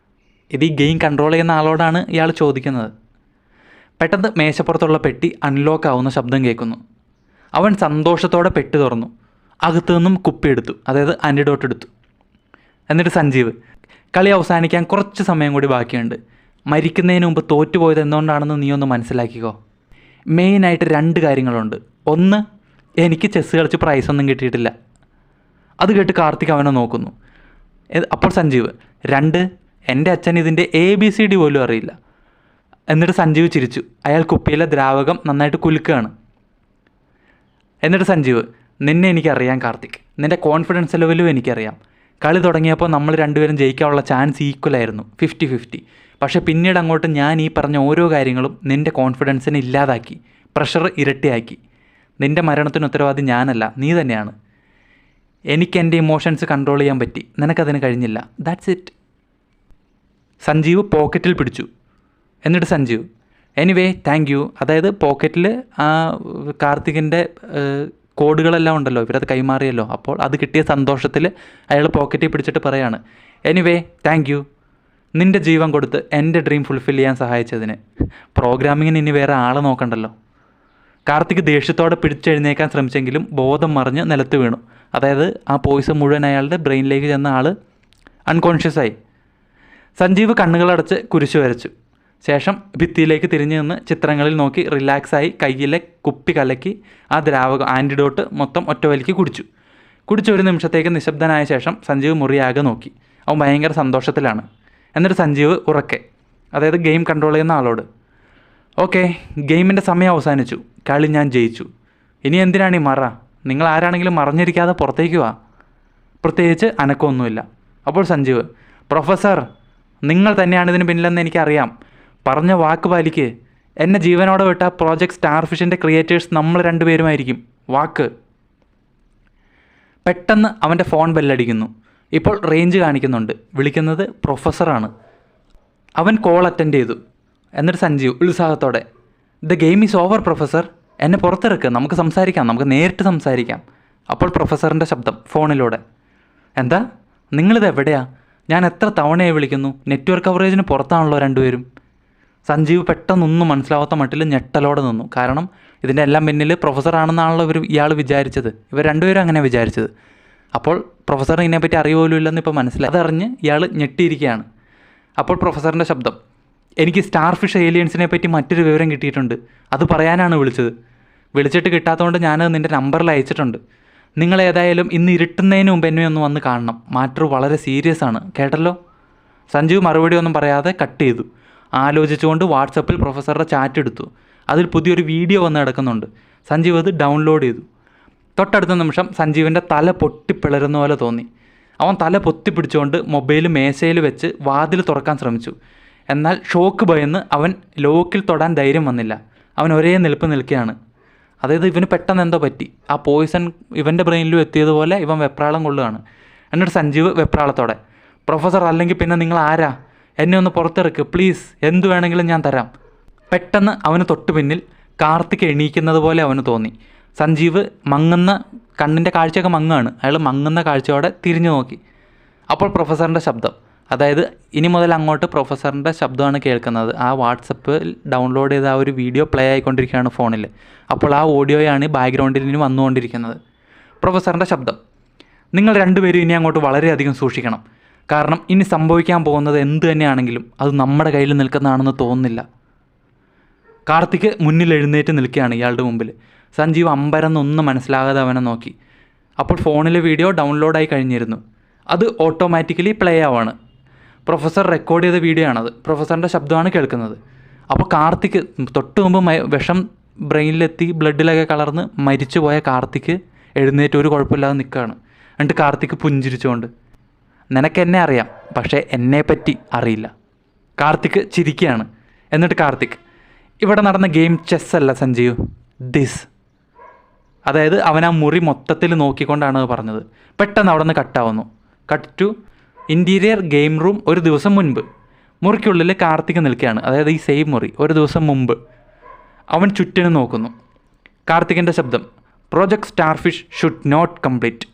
ഇത് ഈ ഗെയിം കൺട്രോൾ ചെയ്യുന്ന ആളോടാണ് ഇയാൾ ചോദിക്കുന്നത്. പെട്ടെന്ന് മേശപ്പുറത്തുള്ള പെട്ടി അൺലോക്ക് ആവുന്ന ശബ്ദം കേൾക്കുന്നു. അവൻ സന്തോഷത്തോടെ പെട്ടി തുറന്നു. അകത്തു നിന്നും കുപ്പിയെടുത്തു, അതായത് ആൻറ്റിഡോട്ട് എടുത്തു. എന്നിട്ട് സഞ്ജീവ്, കളി അവസാനിക്കാൻ കുറച്ച് സമയം കൂടി ബാക്കിയുണ്ട്. മരിക്കുന്നതിന് മുമ്പ് തോറ്റുപോയത് എന്തുകൊണ്ടാണെന്ന് നീ ഒന്ന് മനസ്സിലാക്കിക്കോ. മെയിനായിട്ട് 2 കാര്യങ്ങളുണ്ട്. ഒന്ന്, എനിക്ക് ചെസ്സ് കളിച്ച് പ്രൈസൊന്നും കിട്ടിയിട്ടില്ല. അത് കേട്ട് കാർത്തിക് അവനെ നോക്കുന്നു. അപ്പോൾ സഞ്ജീവ് 2, എൻ്റെ അച്ഛൻ ഇതിൻ്റെ ABCD പോലും അറിയില്ല. എന്നിട്ട് സഞ്ജീവ് ചിരിച്ചു. അയാൾ കുപ്പിയിലെ ദ്രാവകം നന്നായിട്ട് കുലുക്കുകയാണ്. എന്നിട്ട് സഞ്ജീവ്, നിന്നെ എനിക്കറിയാം കാർത്തിക്, നിൻ്റെ കോൺഫിഡൻസ് ലെവലും എനിക്കറിയാം. കളി തുടങ്ങിയപ്പോൾ നമ്മൾ രണ്ടുപേരും ജയിക്കാനുള്ള ചാൻസ് ഈക്വലായിരുന്നു, 50-50. പക്ഷേ പിന്നീട് അങ്ങോട്ട് ഞാൻ ഈ പറഞ്ഞ ഓരോ കാര്യങ്ങളും നിൻ്റെ കോൺഫിഡൻസിനെ ഇല്ലാതാക്കി, പ്രഷർ ഇരട്ടിയാക്കി. നിൻ്റെ മരണത്തിന് ഉത്തരവാദി ഞാനല്ല, നീ തന്നെയാണ്. എനിക്ക് എൻ്റെ ഇമോഷൻസ് കൺട്രോൾ ചെയ്യാൻ പറ്റി, നിനക്കതിന് കഴിഞ്ഞില്ല. That's it. സഞ്ജീവ് പോക്കറ്റിൽ പിടിച്ചു. എന്നിട്ട് സഞ്ജീവ്, എനിവേ താങ്ക് യു. അതായത് പോക്കറ്റിൽ ആ കാർത്തികിൻ്റെ കോഡുകളെല്ലാം ഉണ്ടല്ലോ, ഇവരത് കൈമാറിയല്ലോ. അപ്പോൾ അത് കിട്ടിയ സന്തോഷത്തിൽ അയാൾ പോക്കറ്റിൽ പിടിച്ചിട്ട് പറയാണ്, എനിവേ താങ്ക് യു, നിൻ്റെ ജീവൻ കൊടുത്ത് എൻ്റെ ഡ്രീം ഫുൾഫിൽ ചെയ്യാൻ സഹായിച്ചതിന്. പ്രോഗ്രാമിങ്ങിന് ഇനി വേറെ ആളെ നോക്കണ്ടല്ലോ. കാർത്തിക് ദേഷ്യത്തോടെ പിടിച്ചെഴുന്നേക്കാൻ ശ്രമിച്ചെങ്കിലും ബോധം മറിഞ്ഞ് നിലത്ത് വീണു. അതായത് ആ പോയിസൺ മുഴുവൻ അയാളുടെ ബ്രെയിനിലേക്ക് ചെന്ന ആൾ അൺകോൺഷ്യസായി. സഞ്ജീവ് കണ്ണുകളടച്ച് കുരിശു വരച്ചു. ശേഷം ഭിത്തിയിലേക്ക് തിരിഞ്ഞു നിന്ന് ചിത്രങ്ങളിൽ നോക്കി റിലാക്സായി കയ്യിലെ കുപ്പി കലക്കി ആ ദ്രാവകം ആൻറ്റിഡോട്ട് മൊത്തം ഒറ്റവലിക്ക് കുടിച്ചു ഒരു നിമിഷത്തേക്ക് നിശബ്ദനായ ശേഷം സഞ്ജീവ് മുറിയാകെ നോക്കി. അവൻ ഭയങ്കര സന്തോഷത്തിലാണ്. എന്നിട്ട് സഞ്ജീവ് ഉറക്കെ, അതായത് ഗെയിം കൺട്രോൾ ചെയ്യുന്ന ആളോട്, ഓക്കെ, ഗെയിമിൻ്റെ സമയം അവസാനിച്ചു, കളി ഞാൻ ജയിച്ചു, ഇനി എന്തിനാണ് ഈ മറ? നിങ്ങൾ ആരാണെങ്കിലും മറഞ്ഞിരിക്കാതെ പുറത്തേക്ക് വാ. പ്രത്യേകിച്ച് അനക്കമൊന്നുമില്ല. അപ്പോൾ സഞ്ജീവ്, പ്രൊഫസർ, നിങ്ങൾ തന്നെയാണ് ഇതിന് പിന്നിലെന്ന് എനിക്കറിയാം, പറഞ്ഞ വാക്ക് പാലിക്ക്. എന്നെ ജീവനോടെ വിട്ട പ്രോജക്റ്റ് സ്റ്റാർഫിഷിൻ്റെ ക്രിയേറ്റേഴ്സ് നമ്മൾ രണ്ടുപേരുമായിരിക്കും, വാക്ക്. പെട്ടെന്ന് അവൻ്റെ ഫോൺ ബെല്ലടിക്കുന്നു. ഇപ്പോൾ റേഞ്ച് കാണിക്കുന്നുണ്ട്. വിളിക്കുന്നത് പ്രൊഫസറാണ്. അവൻ കോൾ അറ്റൻഡ് ചെയ്തു. എന്നിട്ട് സഞ്ജീവ് ഉത്സാഹത്തോടെ, the game is over professor, എന്നെ പുറത്തിറക്കുക, നമുക്ക് സംസാരിക്കാം, നമുക്ക് നേരിട്ട് സംസാരിക്കാം. അപ്പോൾ പ്രൊഫസറിൻ്റെ ശബ്ദം ഫോണിലൂടെ, എന്താ നിങ്ങളിത് എവിടെയാ? ഞാൻ എത്ര തവണയായി വിളിക്കുന്നു, നെറ്റ്വർക്ക് കവറേജിന് പുറത്താണല്ലോ രണ്ടുപേരും. സഞ്ജീവ് പെട്ടെന്നൊന്നും മനസ്സിലാവാത്ത മട്ടിൽ ഞെട്ടലോടെ നിന്നു. കാരണം ഇതിൻ്റെ എല്ലാം പിന്നിൽ പ്രൊഫസറാണെന്നാണല്ലോ ഇയാൾ വിചാരിച്ചത്. ഇവർ രണ്ടുപേരും അങ്ങനെ വിചാരിച്ചത്. അപ്പോൾ പ്രൊഫസറിന് ഇതിനെപ്പറ്റി അറിയുപോലും ഇല്ലെന്ന് ഇപ്പോൾ മനസ്സിലായി. അതറിഞ്ഞ് ഇയാൾ ഞെട്ടിയിരിക്കുകയാണ്. അപ്പോൾ പ്രൊഫസറിൻ്റെ ശബ്ദം, എനിക്ക് സ്റ്റാർഫിഷ് ഏലിയൻസിനെ പറ്റി മറ്റൊരു വിവരം കിട്ടിയിട്ടുണ്ട്, അത് പറയാനാണ് വിളിച്ചത്. വിളിച്ചിട്ട് കിട്ടാത്തതുകൊണ്ട് ഞാനത് നിൻ്റെ നമ്പറിൽ അയച്ചിട്ടുണ്ട്. നിങ്ങൾ ഏതായാലും ഇന്ന് ഇരുട്ടുന്നതിന് മുമ്പ് എന്നെ ഒന്ന് വന്ന് കാണണം, മാറ്റർ വളരെ സീരിയസ് ആണ്, കേട്ടല്ലോ. സഞ്ജീവ് മറുപടി ഒന്നും പറയാതെ കട്ട് ചെയ്തു. ആലോചിച്ചുകൊണ്ട് വാട്സപ്പിൽ പ്രൊഫസറുടെ ചാറ്റ് എടുത്തു. അതിൽ പുതിയൊരു വീഡിയോ വന്ന് കിടക്കുന്നുണ്ട്. സഞ്ജീവ് അത് ഡൗൺലോഡ് ചെയ്തു. തൊട്ടടുത്ത നിമിഷം സഞ്ജീവിൻ്റെ തല പൊട്ടിപ്പിളരുന്ന പോലെ തോന്നി. അവൻ തല പൊത്തിപ്പിടിച്ചുകൊണ്ട് മൊബൈൽ മേശയിൽ വെച്ച് വാതിൽ തുറക്കാൻ ശ്രമിച്ചു. എന്നാൽ ഷോക്ക് ഭയന്ന് അവൻ ലോക്കിൽ തൊടാൻ ധൈര്യം വന്നില്ല. അവൻ ഒരേ നിൽക്കുകയാണ്. അതായത് ഇവന് പെട്ടെന്ന് എന്തോ പറ്റി. ആ പോയിസൺ ഇവൻ്റെ ബ്രെയിനിലും എത്തിയതുപോലെ ഇവൻ വെപ്രാളം കൊള്ളുകയാണ്. എന്നിട്ട് സഞ്ജീവ് വെപ്രാളത്തോടെ, പ്രൊഫസർ, അല്ലെങ്കിൽ പിന്നെ നിങ്ങൾ ആരാ? എന്നെ ഒന്ന് പുറത്തിറക്ക് പ്ലീസ്, എന്തു വേണമെങ്കിലും ഞാൻ തരാം. പെട്ടെന്ന് അവന് തൊട്ടു പിന്നിൽ കാർത്തിക് എണീക്കുന്നത് പോലെ അവന് തോന്നി. സഞ്ജീവ് മങ്ങുന്ന കണ്ണിൻ്റെ കാഴ്ചയൊക്കെ മങ്ങാണ്. അയാൾ മങ്ങുന്ന കാഴ്ചയോടെ തിരിഞ്ഞു നോക്കി. അപ്പോൾ പ്രൊഫസറിൻ്റെ ശബ്ദം, അതായത് ഇനി മുതൽ അങ്ങോട്ട് പ്രൊഫസറിൻ്റെ ശബ്ദമാണ് കേൾക്കുന്നത്. ആ വാട്സപ്പിൽ ഡൗൺലോഡ് ചെയ്ത ആ ഒരു വീഡിയോ പ്ലേ ആയിക്കൊണ്ടിരിക്കുകയാണ് ഫോണിൽ. അപ്പോൾ ആ ഓഡിയോയാണ് ബാക്ക്ഗ്രൗണ്ടിൽ ഇനി വന്നുകൊണ്ടിരിക്കുന്നത്. പ്രൊഫസറിൻ്റെ ശബ്ദം, നിങ്ങൾ രണ്ടുപേരും ഇനി അങ്ങോട്ട് വളരെയധികം സൂക്ഷിക്കണം. കാരണം ഇനി സംഭവിക്കാൻ പോകുന്നത് എന്ത് തന്നെയാണെങ്കിലും അത് നമ്മുടെ കയ്യിൽ നിൽക്കുന്നതാണെന്ന് തോന്നുന്നില്ല. കാർത്തിക് മുന്നിൽ എഴുന്നേറ്റ് നിൽക്കുകയാണ് ഇയാളുടെ മുമ്പിൽ. സഞ്ജീവ് അമ്പരന്നൊന്നും മനസ്സിലാകാതെ അവനെ നോക്കി. അപ്പോൾ ഫോണിലെ വീഡിയോ ഡൗൺലോഡായി കഴിഞ്ഞിരുന്നു. അത് ഓട്ടോമാറ്റിക്കലി പ്ലേ ആവാണ്. പ്രൊഫസർ റെക്കോർഡ് ചെയ്ത വീഡിയോ ആണത്. പ്രൊഫസറിൻ്റെ ശബ്ദമാണ് കേൾക്കുന്നത്. അപ്പോൾ കാർത്തിക് തൊട്ട് മുമ്പ് വിഷം ബ്രെയിനിലെത്തി ബ്ലഡിലൊക്കെ കളർന്ന് മരിച്ചു പോയ കാർത്തിക് എഴുന്നേറ്റ് ഒരു കുഴപ്പമില്ലാതെ നിൽക്കുകയാണ്. എന്നിട്ട് കാർത്തിക് പുഞ്ചിരിച്ചുകൊണ്ട്, നിനക്കെന്നെ അറിയാം, പക്ഷേ എന്നെപ്പറ്റി അറിയില്ല. കാർത്തിക് ചിരിക്കുകയാണ്. എന്നിട്ട് കാർത്തിക്, ഇവിടെ നടന്ന ഗെയിം ചെസ് അല്ല സഞ്ജീവ്, ദിസ്. അതായത് അവൻ ആ മുറി മൊത്തത്തിൽ നോക്കിക്കൊണ്ടാണ് അത് പറഞ്ഞത്. പെട്ടെന്ന് അവിടെ നിന്ന് കട്ടാവുന്നു. Cut to interior game room. ഒരു ദിവസം മുൻപ് മുറിക്കുള്ളിൽ കാർത്തിക് നിൽക്കുകയാണ്. അതായത് ഈ സെയിം മുറി. ഒരു ദിവസം മുമ്പ് അവൻ ചുറ്റിനും നോക്കുന്നു. കാർത്തികിൻ്റെ ശബ്ദം, project starfish should not complete.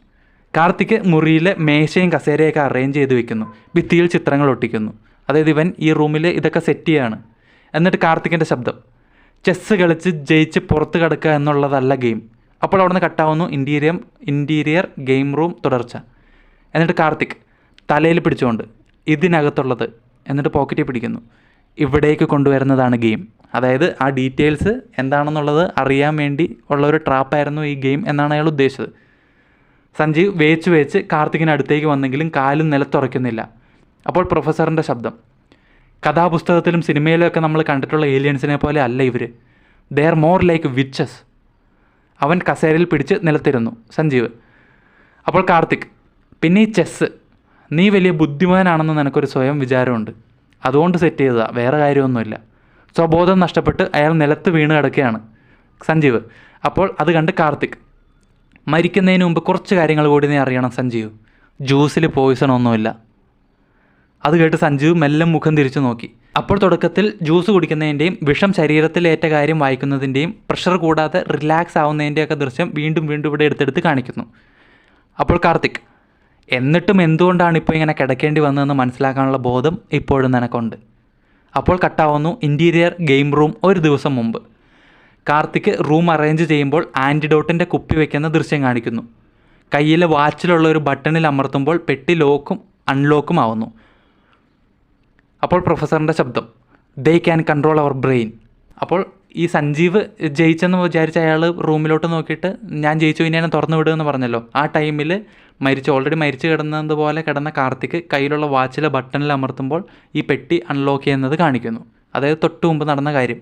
Karthik മുറിയിലെ മേശയും കസേരയൊക്കെ അറേഞ്ച് ചെയ്ത് വെക്കുന്നു. ഭിത്തിയിൽ ചിത്രങ്ങൾ ഒട്ടിക്കുന്നു. അതായത് ഇവൻ ഈ റൂമിൽ ഇതൊക്കെ സെറ്റ് ചെയ്യുകയാണ്. എന്നിട്ട് കാർത്തികിൻ്റെ ശബ്ദം, ചെസ്സ് കളിച്ച് ജയിച്ച് പുറത്ത് കിടക്കുക എന്നുള്ളതല്ല ഗെയിം. അപ്പോൾ അവിടെ നിന്ന് കട്ടാവുന്നു. ഇൻറ്റീരിയർ ഗെയിം റൂം തുടർച്ച. എന്നിട്ട് കാർത്തിക് തലയിൽ പിടിച്ചുകൊണ്ട്, ഇതിനകത്തുള്ളത്, എന്നിട്ട് പോക്കറ്റിൽ പിടിക്കുന്നു, ഇവിടേക്ക് കൊണ്ടുവരുന്നതാണ് ഗെയിം. അതായത് ആ ഡീറ്റെയിൽസ് എന്താണെന്നുള്ളത് അറിയാൻ വേണ്ടി ഉള്ള ഒരു ട്രാപ്പായിരുന്നു ഈ ഗെയിം എന്നാണ് അയാൾ ഉദ്ദേശിച്ചത്. സഞ്ജീവ് വേച്ച് വേച്ച് കാർത്തികിന് അടുത്തേക്ക് വന്നെങ്കിലും കാലും നിലത്തുറയ്ക്കുന്നില്ല. അപ്പോൾ പ്രൊഫസറിൻ്റെ ശബ്ദം, കഥാപുസ്തകത്തിലും സിനിമയിലും ഒക്കെ നമ്മൾ കണ്ടിട്ടുള്ള ഏലിയൻസിനെ പോലെ അല്ല ഇവർ. They are more like witches. അവൻ കസേരയിൽ പിടിച്ച് നിലത്തിരുന്നു സഞ്ജീവ്. അപ്പോൾ കാർത്തിക്, പിന്നെ ഈ ചെസ്സ്, നീ വലിയ ബുദ്ധിമാനാണെന്ന് നിനക്കൊരു സ്വയം വിചാരമുണ്ട്, അതുകൊണ്ട് സെറ്റ് ചെയ്തതാ, വേറെ കാര്യമൊന്നുമില്ല. സ്വബോധം നഷ്ടപ്പെട്ട് അയാൾ നിലത്ത് വീണ് കിടക്കുകയാണ്. സഞ്ജീവ്, അപ്പോൾ അത് കണ്ട് കാർത്തിക്, മരിക്കുന്നതിന് മുമ്പ് കുറച്ച് കാര്യങ്ങൾ കൂടി നീ അറിയണം സഞ്ജീവ്, ജ്യൂസിൽ പോയിസൺ ഒന്നുമില്ല. അത് കേട്ട് സഞ്ജീവ് മെല്ലെ മുഖം തിരിച്ചു നോക്കി. അപ്പോൾ തുടക്കത്തിൽ ജ്യൂസ് കുടിക്കുന്നതിൻ്റെയും വിഷം ശരീരത്തിലേറ്റ കാര്യം വായിക്കുന്നതിൻ്റെയും പ്രഷർ കൂടാതെ റിലാക്സ് ആവുന്നതിൻ്റെയൊക്കെ ദൃശ്യം വീണ്ടും വീണ്ടും ഇവിടെ എടുത്തെടുത്ത് കാണിക്കുന്നു. അപ്പോൾ കാർത്തിക്, എന്നിട്ടും എന്തുകൊണ്ടാണ് ഇപ്പോൾ ഇങ്ങനെ കിടക്കേണ്ടി വന്നതെന്ന് മനസ്സിലാക്കാനുള്ള ബോധം ഇപ്പോഴും നിനക്കുണ്ട്. അപ്പോൾ കട്ടാവുന്നു ഇൻറ്റീരിയർ ഗെയിം റൂം. ഒരു ദിവസം മുമ്പ് കാർത്തിക് റൂം അറേഞ്ച് ചെയ്യുമ്പോൾ ആൻറ്റിഡോട്ടിൻ്റെ കുപ്പി വയ്ക്കുന്ന ദൃശ്യം കാണിക്കുന്നു. കയ്യിലെ വാച്ചിലുള്ള ഒരു ബട്ടണിൽ അമർത്തുമ്പോൾ പെട്ടി ലോക്കും അൺലോക്കും ആവുന്നു. അപ്പോൾ പ്രൊഫസറിൻ്റെ ശബ്ദം, they can control our brain. അപ്പോൾ ഈ സഞ്ജീവ് ജയിച്ചെന്ന് വിചാരിച്ച അയാൾ റൂമിലോട്ട് നോക്കിയിട്ട് ഞാൻ ജയിച്ചു, ഇനി എന്നെ തുറന്നു വിടുമെന്ന് പറഞ്ഞല്ലോ. ആ ടൈമിൽ ഓൾറെഡി മരിച്ചു കിടന്നതുപോലെ കിടന്ന കാർത്തിക് കയ്യിലുള്ള വാച്ചിലെ ബട്ടണിൽ അമർത്തുമ്പോൾ ഈ പെട്ടി അൺലോക്ക് ചെയ്യുന്നത് കാണിക്കുന്നു. അതായത് തൊട്ട് മുമ്പ് നടന്ന കാര്യം.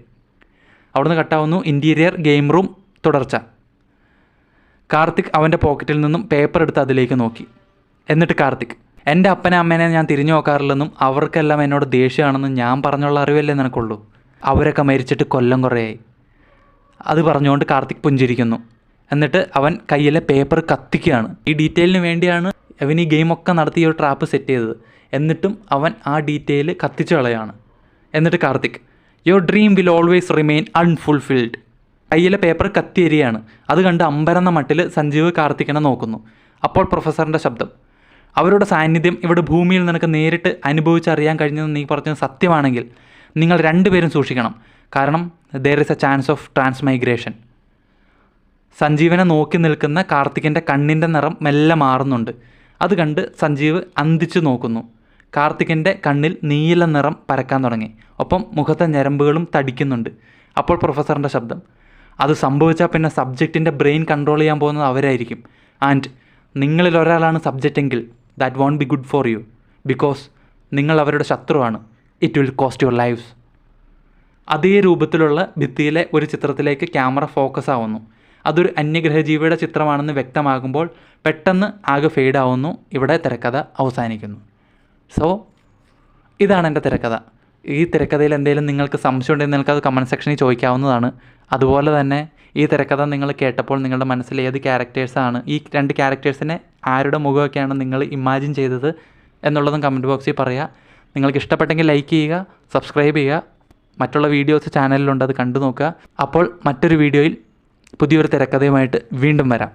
അവിടുന്ന് കട്ടാവുന്നു ഇൻറ്റീരിയർ ഗെയിം റൂം. തുടർച്ച. കാർത്തിക് അവൻ്റെ പോക്കറ്റിൽ നിന്നും പേപ്പർ എടുത്ത് അതിലേക്ക് നോക്കി. എന്നിട്ട് കാർത്തിക്, എൻ്റെ അപ്പനെ അമ്മേനെ ഞാൻ തിരിഞ്ഞു നോക്കാറില്ലെന്നും അവർക്കെല്ലാം എന്നോട് ദേഷ്യമാണെന്നും ഞാൻ പറഞ്ഞുള്ള അറിവല്ലേ നിനക്കുള്ളൂ. അവരൊക്കെ മരിച്ചിട്ട് കൊല്ലം കുറേയായി. അത് പറഞ്ഞുകൊണ്ട് കാർത്തിക് പുഞ്ചിരിക്കുന്നു. എന്നിട്ട് അവൻ കയ്യിലെ പേപ്പർ കത്തിക്കുകയാണ്. ഈ ഡീറ്റെയിലിന് വേണ്ടിയാണ് അവൻ ഈ ഗെയിമൊക്കെ നടത്തി ഈ ഒരു ട്രാപ്പ് സെറ്റ് ചെയ്തത്. എന്നിട്ടും അവൻ ആ ഡീറ്റെയിൽ കത്തിച്ചു കളയാണ്. എന്നിട്ട് Karthik, your dream will always remain unfulfilled. കയ്യിലെ പേപ്പർ കത്തിയെരിയാണ്. അത് കണ്ട് അമ്പരന്ന മട്ടിൽ സഞ്ജീവ് കാർത്തിക്കിനെ നോക്കുന്നു. അപ്പോൾ പ്രൊഫസറിൻ്റെ ശബ്ദം, അവരുടെ സാന്നിധ്യം ഇവിടെ ഭൂമിയിൽ നിനക്ക് നേരിട്ട് അനുഭവിച്ചറിയാൻ കഴിഞ്ഞതെന്ന് നീ പറഞ്ഞത് സത്യമാണെങ്കിൽ നിങ്ങൾ രണ്ടുപേരും സൂക്ഷിക്കണം. കാരണം there is a chance of transmigration. സഞ്ജീവിനെ നോക്കി നിൽക്കുന്ന കാർത്തികിൻ്റെ കണ്ണിൻ്റെ നിറം മെല്ലെ മാറുന്നുണ്ട്. അത് കണ്ട് സഞ്ജീവ് അന്തിച്ചു നോക്കുന്നു. കാർത്തികിൻ്റെ കണ്ണിൽ നീല നിറം പരക്കാൻ തുടങ്ങി. ഒപ്പം മുഖത്തെ ഞരമ്പുകളും തടിക്കുന്നുണ്ട്. അപ്പോൾ പ്രൊഫസറിൻ്റെ ശബ്ദം, അത് സംഭവിച്ചാൽ പിന്നെ സബ്ജക്റ്റിൻ്റെ ബ്രെയിൻ കൺട്രോൾ ചെയ്യാൻ പോകുന്നത് അവരായിരിക്കും. ആൻഡ് നിങ്ങളിൽ ഒരാളാണ് സബ്ജക്റ്റ് എങ്കിൽ that won't be good for you, because നിങ്ങൾ അവരുടെ ശത്രുവാണ്. It will cost your lifes. അതേ രൂപത്തിലുള്ള ഭിത്തിയിലെ ഒരു ചിത്രത്തിലേക്ക് ക്യാമറ ഫോക്കസ് ആവുന്നു. അതൊരു അന്യഗ്രഹജീവിയുടെ ചിത്രമാണെന്ന് വ്യക്തമാകുമ്പോൾ പെട്ടെന്ന് ആകെ ഫെയ്ഡ് ആവുന്നു. ഇവിടെ തിരക്കഥ അവസാനിക്കുന്നു. സോ ഇതാണ് എൻ്റെ തിരക്കഥ. ഈ തിരക്കഥയിൽ എന്തെങ്കിലും നിങ്ങൾക്ക് സംശയം ഉണ്ടെങ്കിൽ നിങ്ങൾക്കത് കമൻറ്റ് സെക്ഷനിൽ ചോദിക്കാവുന്നതാണ്. അതുപോലെ തന്നെ ഈ തിരക്കഥ നിങ്ങൾ കേട്ടപ്പോൾ നിങ്ങളുടെ മനസ്സിൽ ഏത് ക്യാരക്ടേഴ്സാണ്, ഈ രണ്ട് ക്യാരക്ടേഴ്സിനെ ആരുടെ മുഖമൊക്കെയാണ് നിങ്ങൾ ഇമാജിൻ ചെയ്തത് എന്നുള്ളതും കമൻറ്റ് ബോക്സിൽ പറയുക. നിങ്ങൾക്ക് ഇഷ്ടപ്പെട്ടെങ്കിൽ ലൈക്ക് ചെയ്യുക, സബ്സ്ക്രൈബ് ചെയ്യുക. മറ്റുള്ള വീഡിയോസ് ചാനലിലുണ്ട്, അത് കണ്ടു നോക്കുക. അപ്പോൾ മറ്റൊരു വീഡിയോയിൽ പുതിയൊരു തിരക്കഥയുമായിട്ട് വീണ്ടും വരാം.